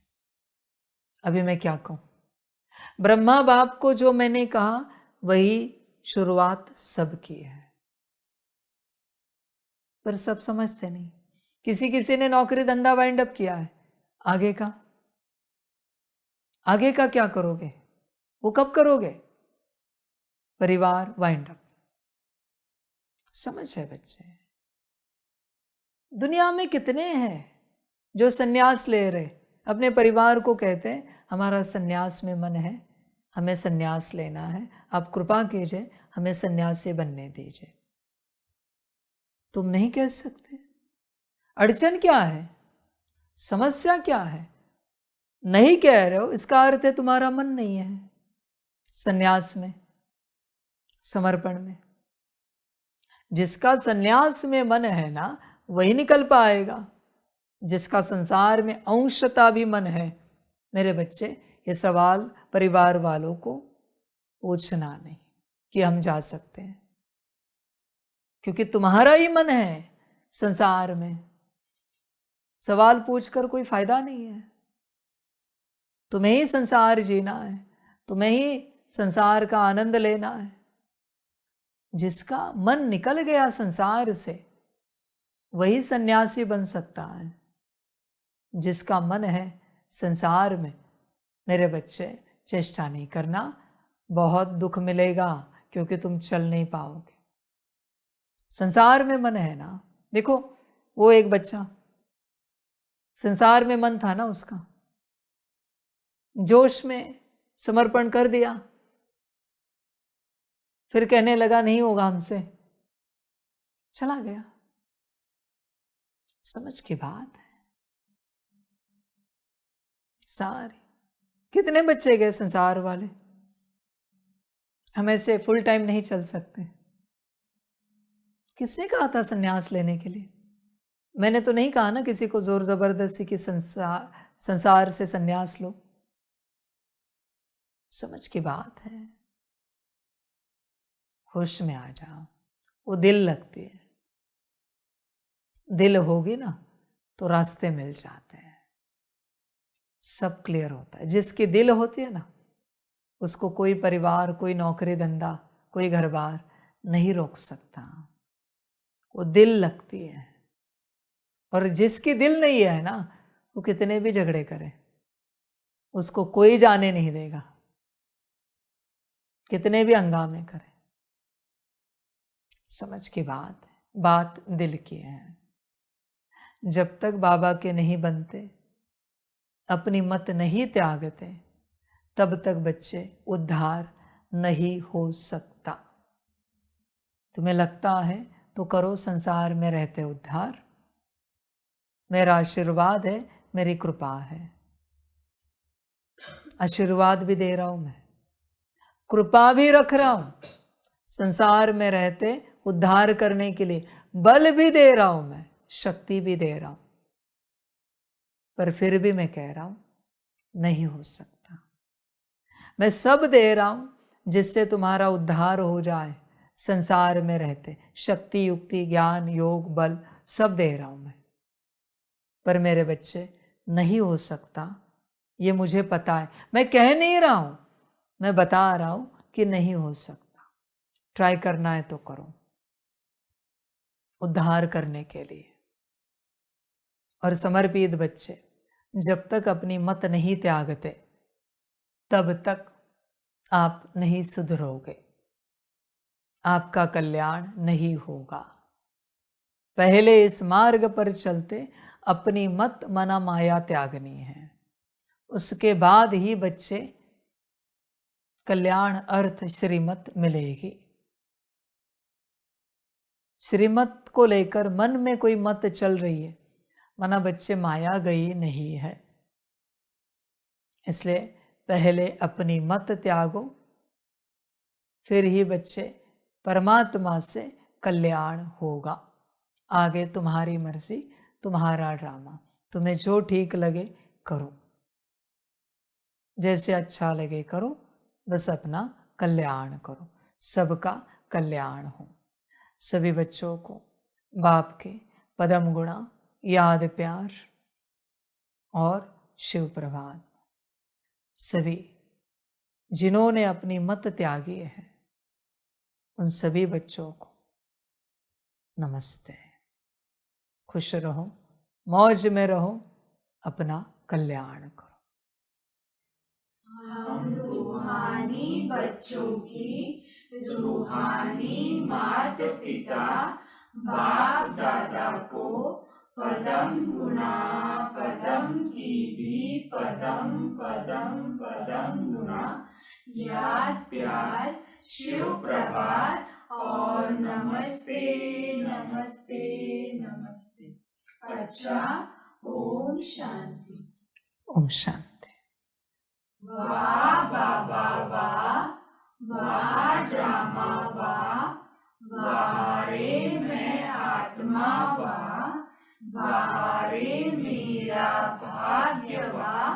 अभी मैं क्या कहूं? ब्रह्मा बाप को जो मैंने कहा वही शुरुआत सब की है, पर सब समझते नहीं। किसी किसी ने नौकरी धंधा वाइंड अप किया है, आगे का क्या करोगे? वो कब करोगे? परिवार वाइंड अप। समझ है बच्चे? दुनिया में कितने हैं जो सन्यास ले रहे, अपने परिवार को कहते हैं हमारा सन्यास में मन है, हमें सन्यास लेना है, आप कृपा कीजिए हमें सन्यासी बनने दीजिए। तुम नहीं कह सकते। अड़चन क्या है? समस्या क्या है? नहीं कह रहे हो, इसका अर्थ है तुम्हारा मन नहीं है सन्यास में, समर्पण में। जिसका सन्यास में मन है ना, वही निकल पाएगा। जिसका संसार में अंशता भी मन है, मेरे बच्चे, ये सवाल परिवार वालों को पूछना नहीं कि हम जा सकते हैं, क्योंकि तुम्हारा ही मन है संसार में। सवाल पूछकर कोई फायदा नहीं है। तुम्हें ही संसार जीना है, तुम्हें ही संसार का आनंद लेना है। जिसका मन निकल गया संसार से, वही सन्यासी बन सकता है। जिसका मन है संसार में, मेरे बच्चे, चेष्टा नहीं करना, बहुत दुख मिलेगा, क्योंकि तुम चल नहीं पाओगे। संसार में मन है ना। देखो, वो एक बच्चा, संसार में मन था ना उसका, जोश में समर्पण कर दिया, फिर कहने लगा नहीं होगा हमसे, चला गया। समझ की बात है सारी। कितने बच्चे गए संसार वाले, हम ऐसे फुल टाइम नहीं चल सकते। किसने कहा था संन्यास लेने के लिए? मैंने तो नहीं कहा ना किसी को जोर जबरदस्ती की संसार से संन्यास लो। समझ की बात है। होश में आ जाओ। वो दिल लगती है, दिल होगी ना तो रास्ते मिल जाते हैं, सब क्लियर होता है। जिसकी दिल होती है ना, उसको कोई परिवार, कोई नौकरी धंधा, कोई घर बार नहीं रोक सकता। वो दिल लगती है। और जिसकी दिल नहीं है ना, वो कितने भी झगड़े करे, उसको कोई जाने नहीं देगा, कितने भी हंगामे करे। समझ की बात है, बात दिल की है। जब तक बाबा के नहीं बनते, अपनी मत नहीं त्यागते, तब तक बच्चे उद्धार नहीं हो सकता। तुम्हें लगता है तो करो संसार में रहते उद्धार। मेरा आशीर्वाद है, मेरी कृपा है। आशीर्वाद भी दे रहा हूं मैं, कृपा भी रख रहा हूं, संसार में रहते उद्धार करने के लिए बल भी दे रहा हूं मैं, शक्ति भी दे रहा हूं। पर फिर भी मैं कह रहा हूं नहीं हो सकता। मैं सब दे रहा हूं जिससे तुम्हारा उद्धार हो जाए। संसार में रहते शक्ति, युक्ति, ज्ञान, योग, बल सब दे रहा हूं मैं। पर मेरे बच्चे, नहीं हो सकता, ये मुझे पता है। मैं कह नहीं रहा हूं, मैं बता रहा हूं कि नहीं हो सकता। ट्राई करना है तो करो, उद्धार करने के लिए। और समर्पित बच्चे, जब तक अपनी मत नहीं त्यागते, तब तक आप नहीं सुधरोगे, आपका कल्याण नहीं होगा। पहले इस मार्ग पर चलते अपनी मत मना माया त्यागनी है, उसके बाद ही बच्चे कल्याण अर्थ श्रीमत मिलेगी। श्रीमत को लेकर मन में कोई मत चल रही है, माना बच्चे माया गई नहीं है। इसलिए पहले अपनी मत त्यागो, फिर ही बच्चे परमात्मा से कल्याण होगा। आगे तुम्हारी मर्जी, तुम्हारा ड्रामा, तुम्हें जो ठीक लगे करो, जैसे अच्छा लगे करो, बस अपना कल्याण करो, सबका कल्याण हो। सभी बच्चों को बाप के पदम गुणा याद प्यार और शिव प्रभात। सभी जिन्होंने अपनी मत त्यागी है उन सभी बच्चों को नमस्ते। खुश रहो, मौज में रहो, अपना कल्याण करो। हम रूहानी बच्चों की रूहानी माता पिता बाप दादा को पदम गुणा पदम की भी पदम पदम पदम गुणा याद प्यार शिव प्रभात और नमस्ते नमस्ते नमस्ते। अच्छा, ओम शांति। ओम शांति। वाह बाबा वाह, वाह ड्रामा वाह, वाह रे मैं आत्मा वाह, वाह रे मेरा भाग्य वाह,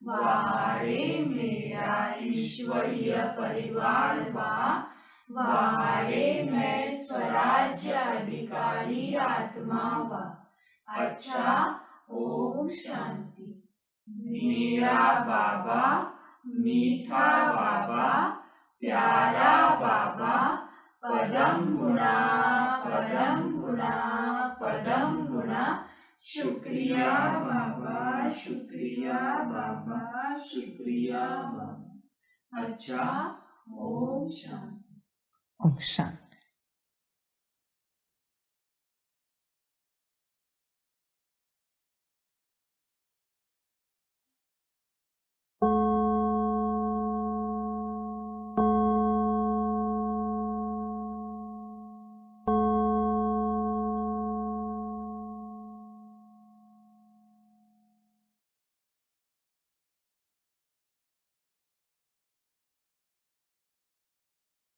वाह रे मेरा ईश्वरीय परिवार वाह, वाह रे मैं स्वराज्य अधिकारी आत्मा वाह। अच्छा, ओम शांति। मेरा बाबा मीठा बाबा प्यारा बाबा पदम गुणा पदम गुणा पदम गुणा। शुक्रिया बाबा शुक्रिया बाबा शुक्रिया बाबा। अच्छा, ओम शांति। ओम शांति।